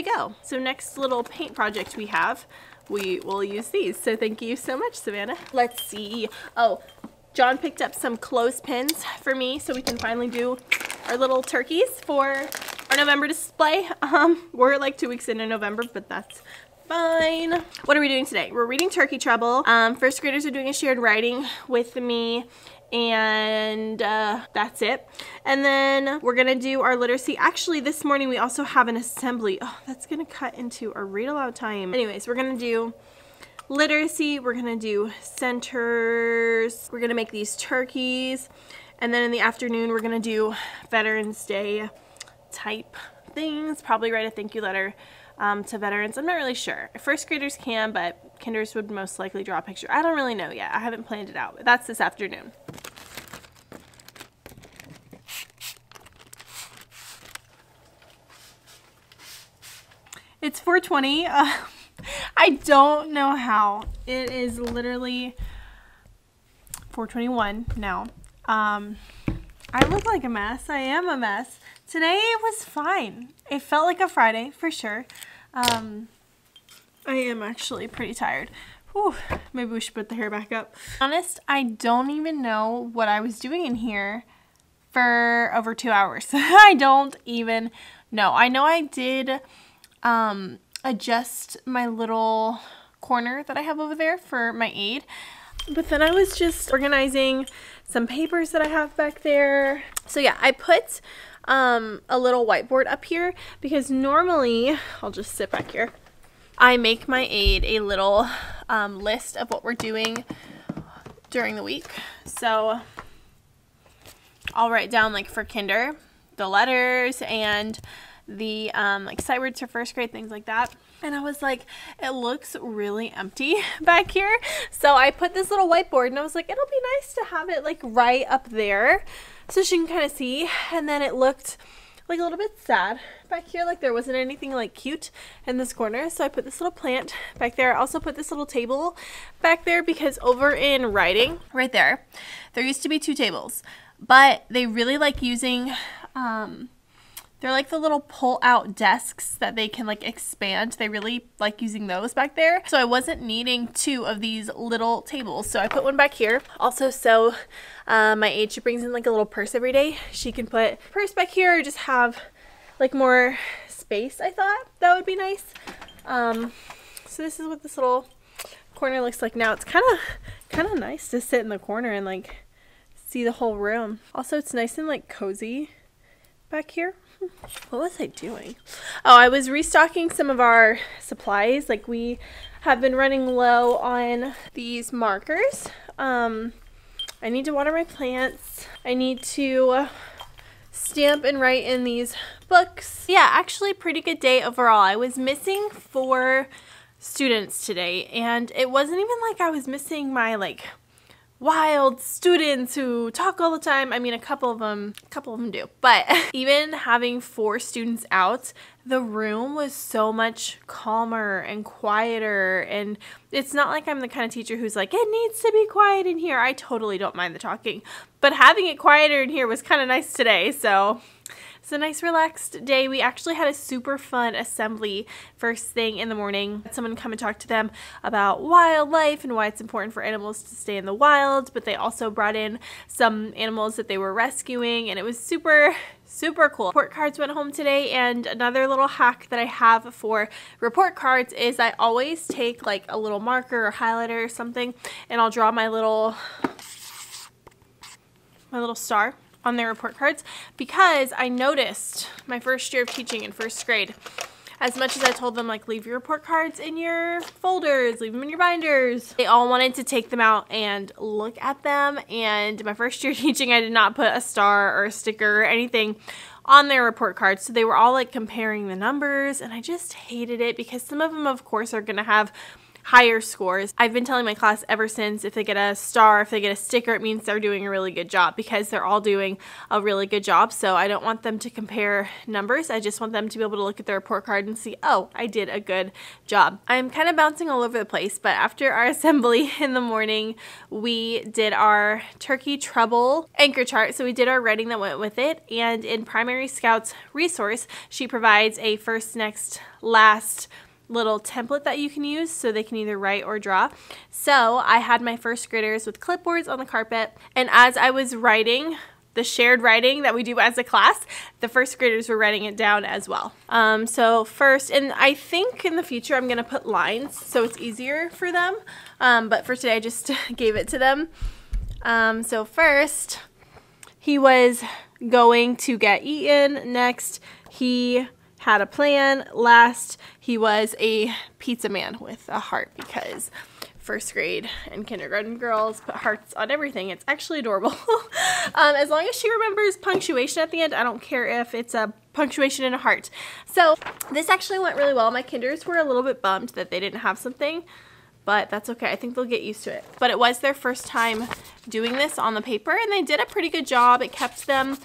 go. So next little paint project we have, we will use these. So thank you so much, Savannah. Let's see. Oh, John picked up some clothespins for me so we can finally do our little turkeys for our November display. We're like 2 weeks into November, but that's fine. What are we doing today? We're reading Turkey Trouble. First graders are doing a shared writing with me, and that's it. And then we're gonna do our literacy. Actually, this morning we also have an assembly. Oh, that's gonna cut into our read aloud time. Anyways, we're gonna do literacy, we're gonna do centers, we're gonna make these turkeys, and then in the afternoon we're gonna do Veterans Day type things, probably write a thank you letter to veterans. I'm not really sure. First graders can, but kinders would most likely draw a picture. I don't really know yet. I haven't planned it out, but that's this afternoon. It's 4:20. I don't know how. It is literally 4:21 now. I look like a mess. I am a mess. Today it was fine. It felt like a Friday for sure. I am actually pretty tired. Whew, maybe we should put the hair back up. To be honest, I don't even know what I was doing in here for over 2 hours. I don't even know. I know I did adjust my little corner that I have over there for my aid, but then I was just organizing some papers that I have back there. So yeah, I put a little whiteboard up here because normally, I'll just sit back here, I make my aide a little list of what we're doing during the week. So I'll write down, like for kinder, the letters and the like sight words for first grade, things like that. And I was like, it looks really empty back here. So I put this little whiteboard, and I was like, it'll be nice to have it like right up there so she can kind of see. And then it looked like a little bit sad back here. Like there wasn't anything like cute in this corner. So I put this little plant back there. I also put this little table back there because over in writing, right there used to be 2 tables. But they really like using, they're like the little pull-out desks that they can like expand. They really like using those back there. So I wasn't needing 2 of these little tables. So I put one back here. Also, so my aide, she brings in like a little purse every day. She can put a purse back here or just have like more space. I thought that would be nice. So this is what this little corner looks like now. It's kind of nice to sit in the corner and like see the whole room. Also, it's nice and like cozy back here. What was I doing? Oh, I was restocking some of our supplies. Like we have been running low on these markers. I need to water my plants. I need to stamp and write in these books. Yeah, actually pretty good day overall. I was missing 4 students today, and it wasn't even like I was missing my like wild students who talk all the time. I mean, a couple of them do, but even having 4 students out, the room was so much calmer and quieter. And it's not like I'm the kind of teacher who's like, it needs to be quiet in here. I totally don't mind the talking, but having it quieter in here was kind of nice today. So it's a nice relaxed day. We actually had a super fun assembly first thing in the morning. Had someone come and talk to them about wildlife and why it's important for animals to stay in the wild, but they also brought in some animals that they were rescuing, and it was super cool. Report cards went home today, and another little hack that I have for report cards is I always take like a little marker or highlighter or something, and I'll draw my little star on their report cards, because I noticed my first year of teaching in 1st grade, as much as I told them like leave your report cards in your folders, leave them in your binders, they all wanted to take them out and look at them. And my first year teaching, I did not put a star or a sticker or anything on their report cards, so they were all like comparing the numbers, and I just hated it because some of them of course are gonna have higher scores. I've been telling my class ever since, if they get a star, if they get a sticker, it means they're doing a really good job, because they're all doing a really good job. So I don't want them to compare numbers. I just want them to be able to look at their report card and see, oh, I did a good job. I'm kind of bouncing all over the place, but after our assembly in the morning, we did our turkey trouble anchor chart. So we did our writing that went with it. And in Primary Scout's resource, she provides a first, next, last little template that you can use, so they can either write or draw. So I had my 1st graders with clipboards on the carpet, and as I was writing the shared writing that we do as a class, the 1st graders were writing it down as well. So first, and I think in the future I'm gonna put lines so it's easier for them, but for today I just gave it to them. So first, he was going to get eaten. Next, he had a plan. Last, he was a pizza man with a heart, because 1st grade and kindergarten girls put hearts on everything. It's actually adorable. As long as she remembers punctuation at the end, I don't care if it's a punctuation and a heart. So this actually went really well. My kinders were a little bit bummed that they didn't have something, but that's okay. I think they'll get used to it. But it was their first time doing this on the paper, and they did a pretty good job. It kept them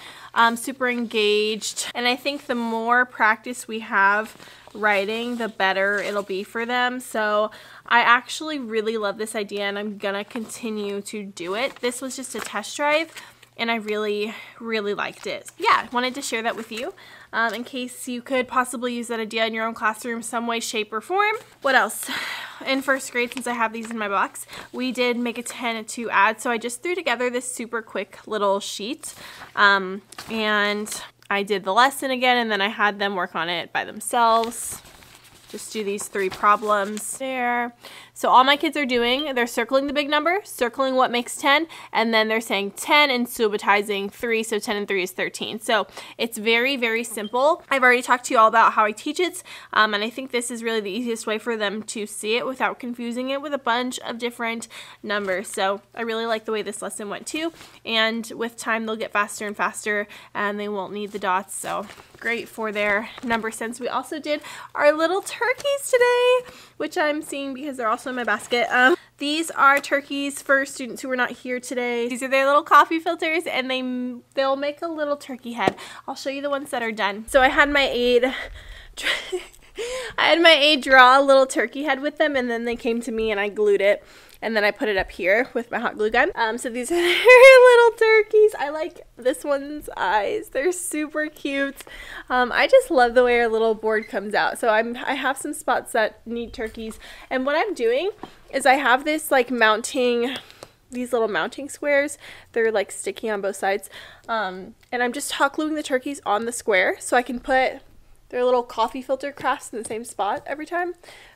super engaged, and I think the more practice we have writing, the better it'll be for them. So I actually really love this idea, and I'm gonna continue to do it. This was just a test drive, and I really liked it. Yeah, I wanted to share that with you in case you could possibly use that idea in your own classroom some way, shape, or form. What else? In 1st grade, since I have these in my box, we did make a 10 to add. So I just threw together this super quick little sheet, and I did the lesson again, and then I had them work on it by themselves. Just do these 3 problems there. So all my kids are doing, they're circling the big number, circling what makes 10, and then they're saying 10 and subitizing 3, so 10 and 3 is 13. So it's very simple. I've already talked to you all about how I teach it, and I think this is really the easiest way for them to see it without confusing it with a bunch of different numbers. So I really like the way this lesson went too, and with time they'll get faster and faster, and they won't need the dots. So great for their number sense. We also did our little turkeys today, which I'm seeing because they're also in my basket. These are turkeys for students who are not here today. These are their little coffee filters, and they'll make a little turkey head. I'll show you the ones that are done. So I had my aide draw a little turkey head with them, and then they came to me and I glued it, and then I put it up here with my hot glue gun. So these are their little turkeys. I like this one's eyes. They're super cute. I just love the way our little board comes out. So I have some spots that need turkeys, and what I'm doing is I have this like these little mounting squares. They're like sticky on both sides, and I'm just hot gluing the turkeys on the square so I can put their little coffee filter crafts in the same spot every time,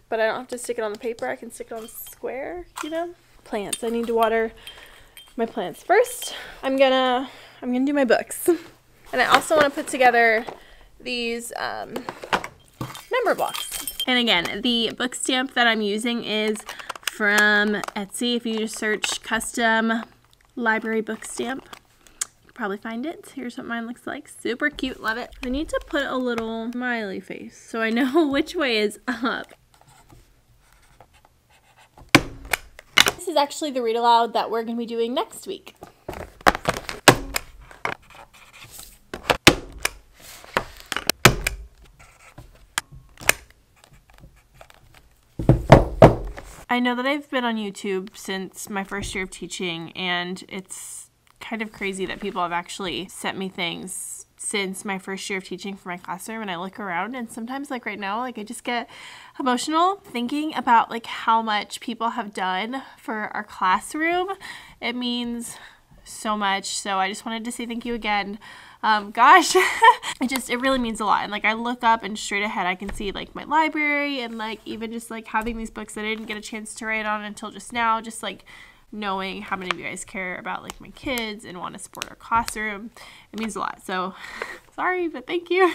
but I don't have to stick it on the paper. I can stick it on the square, you know. Plants. I need to water my plants first. I'm gonna do my books, and I also want to put together these number blocks. And again, the book stamp that I'm using is from Etsy. If you just search custom library book stamp, you can probably find it. Here's what mine looks like. Super cute, love it. I need to put a little smiley face so I know which way is up. This is actually the read aloud that we're going to be doing next week. I know that I've been on YouTube since my first year of teaching, and it's kind of crazy that people have actually sent me things since my first year of teaching for my classroom, and I look around and sometimes like right now, like I just get emotional thinking about like how much people have done for our classroom. It means so much. So I just wanted to say thank you again. Gosh, it really means a lot. And like I look up and straight ahead I can see like my library, and like even just like having these books that I didn't get a chance to write on until just now, just like knowing how many of you guys care about like my kids and want to support our classroom. It means a lot. So sorry, but thank you.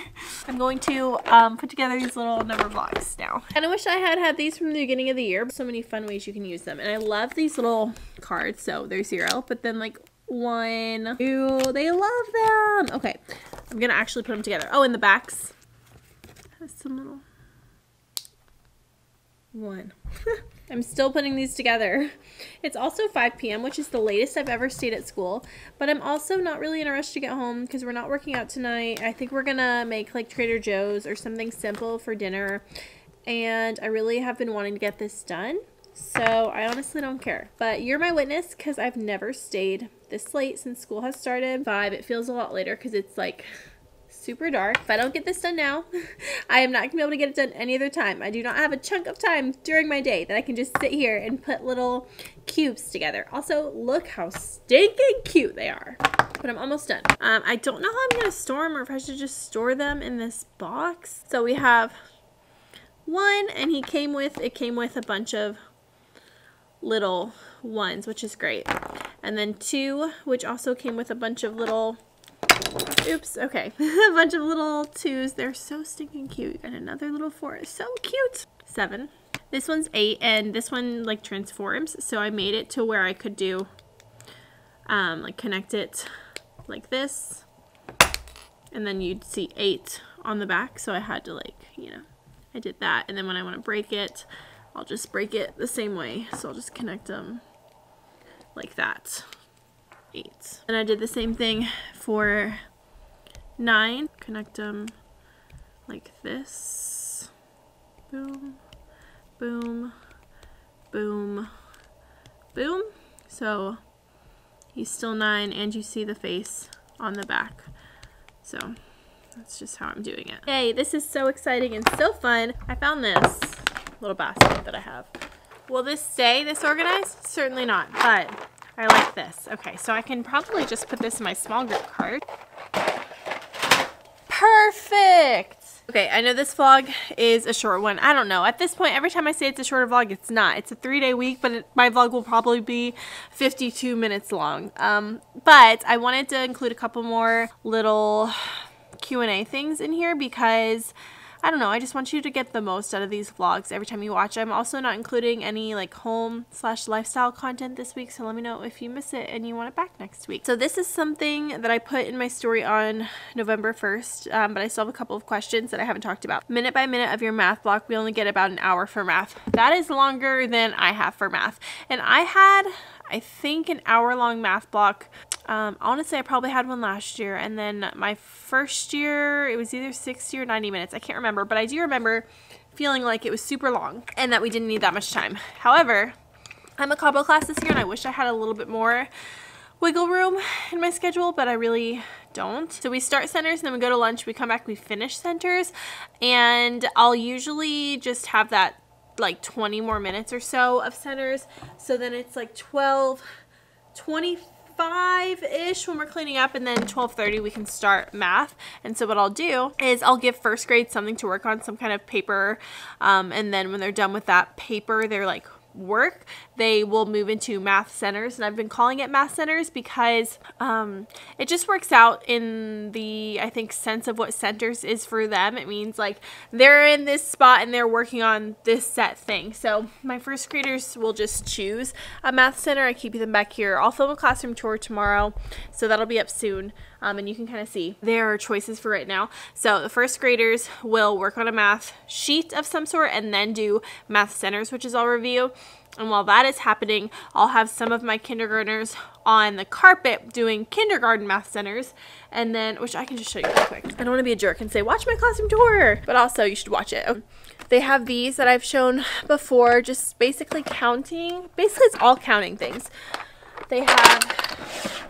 I'm going to put together these little number blocks now. And I wish I had these from the beginning of the year. So many fun ways you can use them. And I love these little cards. So there's 0, but then like 1, 2, they love them. Okay, I'm gonna actually put them together. Oh, in the backs has some little 1. I'm still putting these together. It's also 5 p.m., which is the latest I've ever stayed at school, but I'm also not really in a rush to get home because we're not working out tonight. I think we're gonna make like Trader Joe's or something simple for dinner, and I really have been wanting to get this done, so I honestly don't care. But you're my witness because I've never stayed this late since school has started. 5, it feels a lot later because it's like super dark. If I don't get this done now, I am not gonna be able to get it done any other time. I do not have a chunk of time during my day that I can just sit here and put little cubes together. Also, look how stinking cute they are. But I'm almost done. I don't know how I'm gonna store them, or if I should just store them in this box. So we have 1, and it came with a bunch of little 1s, which is great. And then 2, which also came with a bunch of little, oops, okay, a bunch of little 2s. They're so stinking cute. And another little 4 is so cute. 7. This one's 8, and this one like transforms, so I made it to where I could do like connect it like this, and then you'd see 8 on the back, so I had to like, you know, I did that. And then when I want to break it, I'll just break it the same way, so I'll just connect them like that. 8. And I did the same thing for 9. Connect them like this. Boom, boom, boom, boom. So he's still 9, and you see the face on the back. So that's just how I'm doing it. Hey, this is so exciting and so fun. I found this little basket that I have. Will this stay this organized? Certainly not, but I like this. Okay, so I can probably just put this in my small group card. Perfect! Okay, I know this vlog is a short one. I don't know. At this point, every time I say it's a shorter vlog, it's not. It's a 3-day week, but my vlog will probably be 52 minutes long. But I wanted to include a couple more little Q&A things in here because I don't know, I just want you to get the most out of these vlogs every time you watch. I'm also not including any like home/lifestyle content this week, so let me know if you miss it and you want it back next week. So this is something that I put in my story on November 1st, but I still have a couple of questions that I haven't talked about. Minute by minute of your math block, we only get about an hour for math. That is longer than I have for math. And I had, I think, an hour-long math block. Honestly, I probably had one last year, and then my first year, it was either 60 or 90 minutes. I can't remember, but I do remember feeling like it was super long and that we didn't need that much time. However, I'm a combo class this year, and I wish I had a little bit more wiggle room in my schedule, but I really don't. So we start centers, and then we go to lunch, we come back, we finish centers, and I'll usually just have that like 20 more minutes or so of centers. So then it's like 12:25-ish when we're cleaning up, and then 12:30 we can start math. And so what I'll do is I'll give first grade something to work on, some kind of paper, and then when they're done with that paper, they're like work, they will move into math centers. And I've been calling it math centers because it just works out in the, I think, sense of what centers is for them. It means like they're in this spot and they're working on this set thing. So my first graders will just choose a math center. I keep them back here. I'll film a classroom tour tomorrow, so that'll be up soon. And you can kind of see their choices for right now. So the first graders will work on a math sheet of some sort and then do math centers, which is all review. And while that is happening, I'll have some of my kindergartners on the carpet doing kindergarten math centers, and then, which I can just show you real quick. I don't want to be a jerk and say, watch my classroom tour, but also you should watch it. They have these that I've shown before, just basically counting. Basically, it's all counting things. They have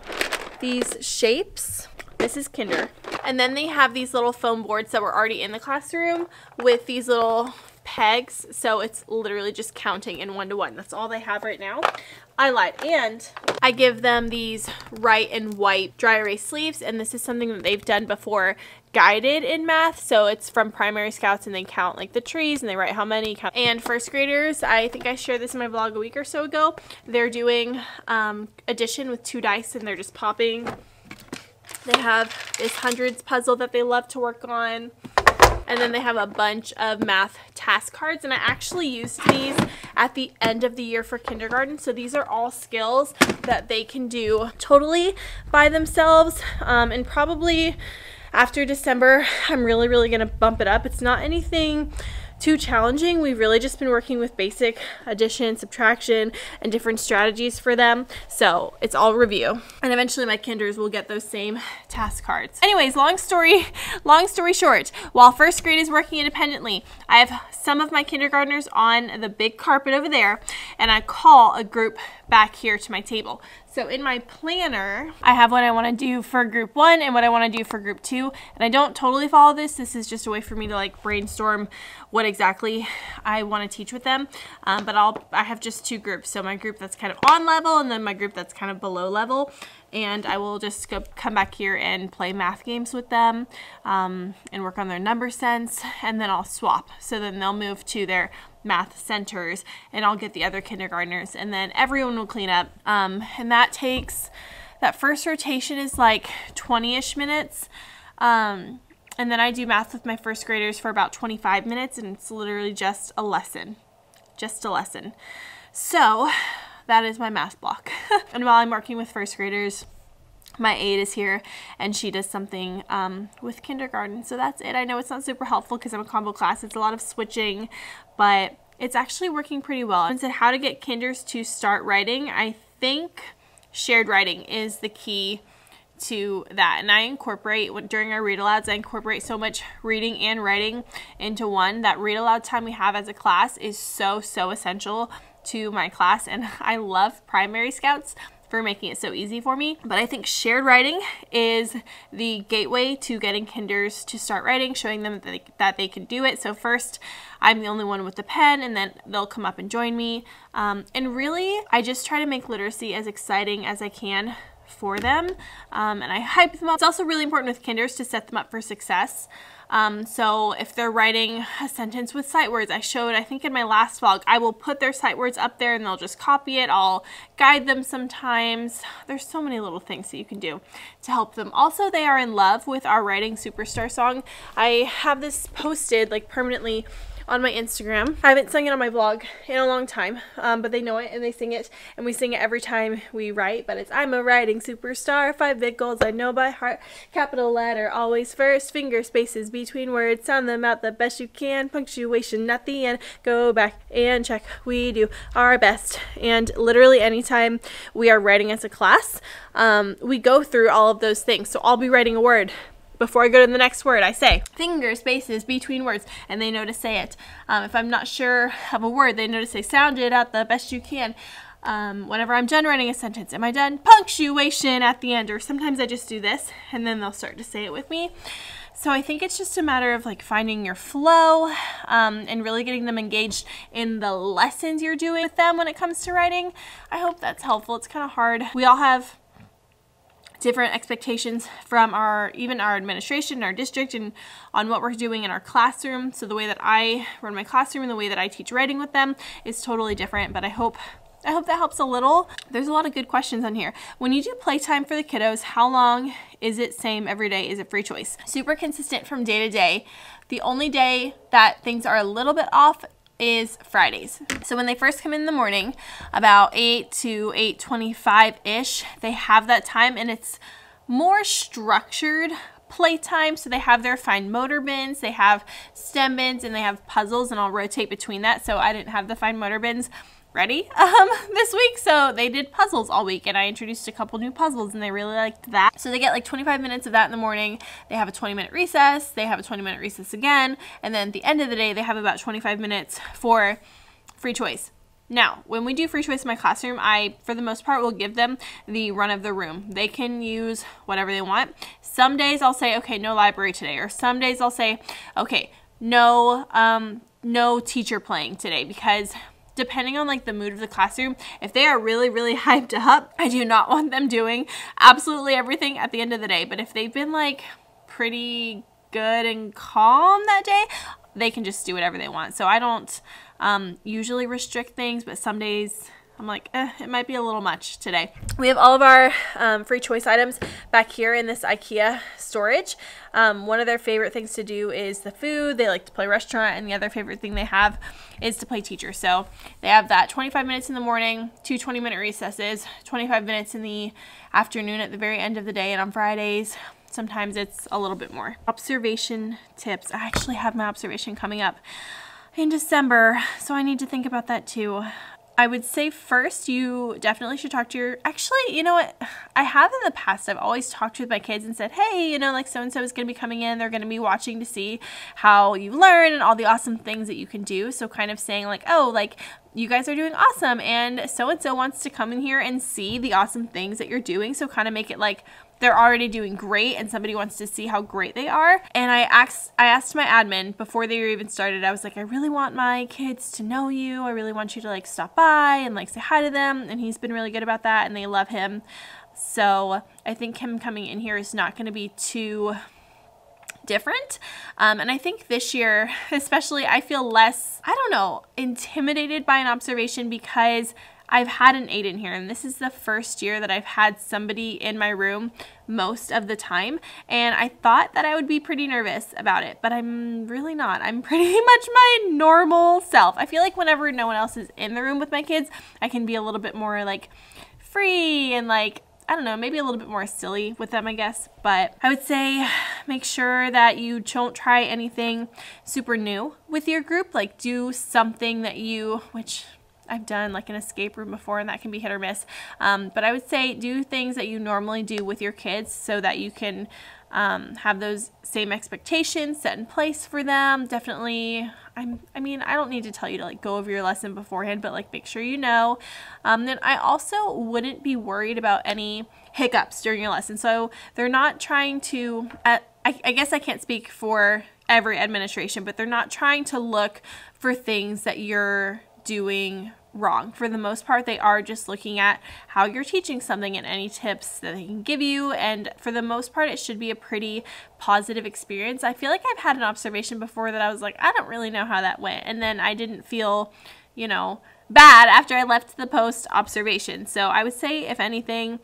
these shapes. This is kinder. And then they have these little foam boards that were already in the classroom with these little pegs. So it's literally just counting in 1-to-1. That's all they have right now. I lied. And I give them these write and wipe dry erase sleeves. And this is something that they've done before, guided in math. So it's from Primary Scouts, and they count like the trees and they write how many count. And first graders, I think I shared this in my vlog a week or so ago. They're doing addition with 2 dice, and they're just popping. They have this hundreds puzzle that they love to work on. And then they have a bunch of math task cards. And I actually used these at the end of the year for kindergarten. So these are all skills that they can do totally by themselves. And probably after December, I'm really going to bump it up. It's not anything too challenging. We've really just been working with basic addition, subtraction, and different strategies for them. So it's all review. And eventually my kinders will get those same task cards. Anyways, long story short, while first grade is working independently, I have some of my kindergartners on the big carpet over there, and I call a group back here to my table. So in my planner, I have what I want to do for group 1 and what I want to do for group 2. And I don't totally follow this. This is just a way for me to like brainstorm what exactly I want to teach with them. But I have just 2 groups. So my group that's kind of on level, and then my group that's kind of below level. And I will just come back here and play math games with them, and work on their number sense, and then I'll swap. So then they'll move to their math centers, and I'll get the other kindergartners, and then everyone will clean up. And that first rotation is like 20-ish minutes. And then I do math with my first graders for about 25 minutes, and it's literally just a lesson. So that is my math block. And while I'm working with first graders, my aide is here, and she does something with kindergarten. So that's it. I know it's not super helpful because I'm a combo class. It's a lot of switching, but it's actually working pretty well. And so how to get kinders to start writing, I think shared writing is the key to that. And I incorporate, during our read alouds, I incorporate so much reading and writing into one. That read aloud time we have as a class is so essential to my class, and I love Primary Scouts for making it so easy for me. But I think shared writing is the gateway to getting kinders to start writing, showing them that they can do it. So first, I'm the only one with the pen, and then they'll come up and join me. And really, I just try to make literacy as exciting as I can for them, and I hype them up. It's also really important with kinders to set them up for success. So if they're writing a sentence with sight words, I showed, I think in my last vlog, I will put their sight words up there and they'll just copy it. I'll guide them sometimes. There's so many little things that you can do to help them. Also, they are in love with our Writing Superstar song. I have this posted like permanently on my Instagram. I haven't sung it on my vlog in a long time, but they know it and they sing it, and we sing it every time we write. But it's, I'm a writing superstar, 5 big goals I know by heart, capital letter always first, finger spaces between words, sound them out the best you can, punctuation at the end, go back and check, we do our best. And literally anytime we are writing as a class, we go through all of those things. So I'll be writing a word. Before I go to the next word, I say finger spaces between words, and they know to say it. If I'm not sure of a word, they know to say sound it out the best you can. Whenever I'm done writing a sentence, am I done? Punctuation at the end, or sometimes I just do this, and then they'll start to say it with me. So I think it's just a matter of like finding your flow, and really getting them engaged in the lessons you're doing with them when it comes to writing. I hope that's helpful. It's kind of hard. We all have different expectations from even our administration, our district, and on what we're doing in our classroom. So the way that I run my classroom and the way that I teach writing with them is totally different, but I hope that helps a little. There's a lot of good questions on here. When you do playtime for the kiddos, how long is it same every day? Is it free choice? Super consistent from day to day. The only day that things are a little bit off is Fridays. So when they first come in the morning, about 8 to 8:25-ish, they have that time, and it's more structured playtime. So they have their fine motor bins, they have STEM bins, and they have puzzles, and I'll rotate between that. So I didn't have the fine motor bins ready this week, so they did puzzles all week, and I introduced a couple new puzzles and they really liked that. So they get like 25 minutes of that in the morning. They have a 20-minute recess, they have a 20-minute recess again, and then at the end of the day they have about 25 minutes for free choice. Now, when we do free choice in my classroom, I, for the most part, will give them the run of the room. They can use whatever they want. Some days I'll say, okay, no library today, or some days I'll say, okay, no teacher playing today, because depending on like the mood of the classroom, if they are really, really hyped up, I do not want them doing absolutely everything at the end of the day. But if they've been like pretty good and calm that day, they can just do whatever they want. So I don't usually restrict things, but some days I'm like, it might be a little much today. We have all of our free choice items back here in this IKEA storage. One of their favorite things to do is the food. They like to play restaurant, and the other favorite thing they have is to play teacher. So they have that 25 minutes in the morning, 2 20-minute recesses, 25 minutes in the afternoon at the very end of the day, and on Fridays, sometimes it's a little bit more. Observation tips. I actually have my observation coming up in December, so I need to think about that too. I would say first, you definitely should talk to your, actually, you know what, I have in the past, I've always talked with my kids and said, hey, you know, like so-and-so is going to be coming in, they're going to be watching to see how you learn and all the awesome things that you can do. So kind of saying like, oh, like you guys are doing awesome, and so-and-so wants to come in here and see the awesome things that you're doing. So kind of make it like they're already doing great and somebody wants to see how great they are. And I asked my admin before they were even started, I was like, I really want my kids to know you. I really want you to like stop by and like say hi to them. And he's been really good about that, and they love him. So I think him coming in here is not going to be too different. And I think this year, especially, I feel less, I don't know, intimidated by an observation, because I've had an aide in here, and this is the first year that I've had somebody in my room most of the time, and I thought that I would be pretty nervous about it, but I'm really not. I'm pretty much my normal self. I feel like whenever no one else is in the room with my kids, I can be a little bit more like free and like, I don't know, maybe a little bit more silly with them, I guess. But I would say make sure that you don't try anything super new with your group. Like do something that which I've done like an escape room before, and that can be hit or miss. But I would say do things that you normally do with your kids so that you can have those same expectations set in place for them. Definitely, I mean, I don't need to tell you to like go over your lesson beforehand, but like make sure you know. Then I also wouldn't be worried about any hiccups during your lesson. So they're not trying to, I guess I can't speak for every administration, but they're not trying to look for things that you're doing wrong. For the most part, they are just looking at how you're teaching something and any tips that they can give you, and for the most part, it should be a pretty positive experience. I feel like I've had an observation before that I was like, I don't really know how that went, and then I didn't feel, you know, bad after I left the post observation. So I would say, if anything,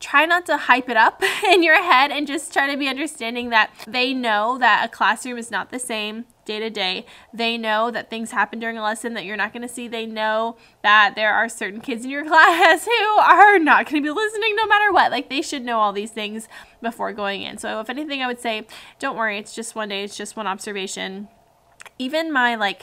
try not to hype it up in your head and just try to be understanding that they know that a classroom is not the same day to day. They know that things happen during a lesson that you're not going to see. They know that there are certain kids in your class who are not going to be listening no matter what. Like, they should know all these things before going in. So if anything, I would say, don't worry. It's just one day. It's just one observation. Even my like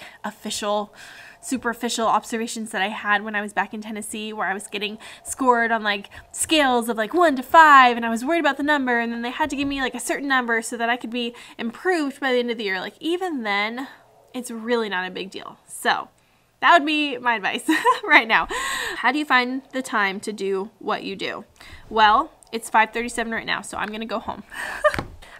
superficial observations that I had when I was back in Tennessee, where I was getting scored on like scales of like 1 to 5, and I was worried about the number, and then they had to give me like a certain number so that I could be improved by the end of the year. Like, even then, it's really not a big deal. So that would be my advice right now. How do you find the time to do what you do? Well, it's 5:37 right now, so I'm gonna go home.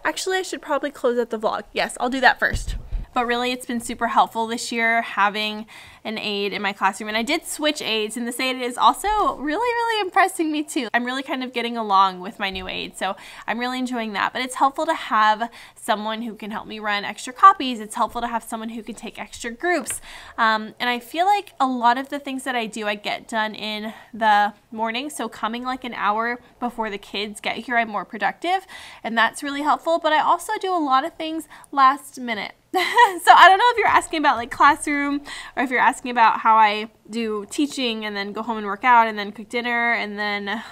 Actually, I should probably close out the vlog. Yes, I'll do that first. But really, it's been super helpful this year having an aide in my classroom. And I did switch aides, and this aide is also really impressing me too. I'm really kind of getting along with my new aide, so I'm really enjoying that. But it's helpful to have someone who can help me run extra copies. It's helpful to have someone who can take extra groups. And I feel like a lot of the things that I do, I get done in the morning. So coming like an hour before the kids get here, I'm more productive, and that's really helpful. But I also do a lot of things last minute. So I don't know if you're asking about like classroom, or if you're asking about how I do teaching and then go home and work out and then cook dinner and then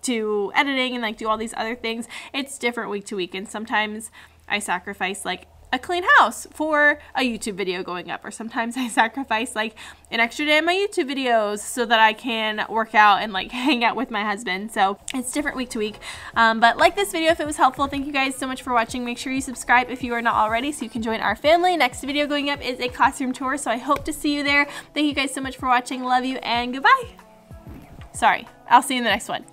do editing and like do all these other things. It's different week to week, and sometimes I sacrifice like a clean house for a YouTube video going up, or sometimes I sacrifice like an extra day on my YouTube videos so that I can work out and like hang out with my husband. So it's different week to week. But like this video if it was helpful. Thank you guys so much for watching. Make sure you subscribe if you are not already so you can join our family. Next video going up is a classroom tour, so I hope to see you there. Thank you guys so much for watching. Love you and goodbye. Sorry, I'll see you in the next one.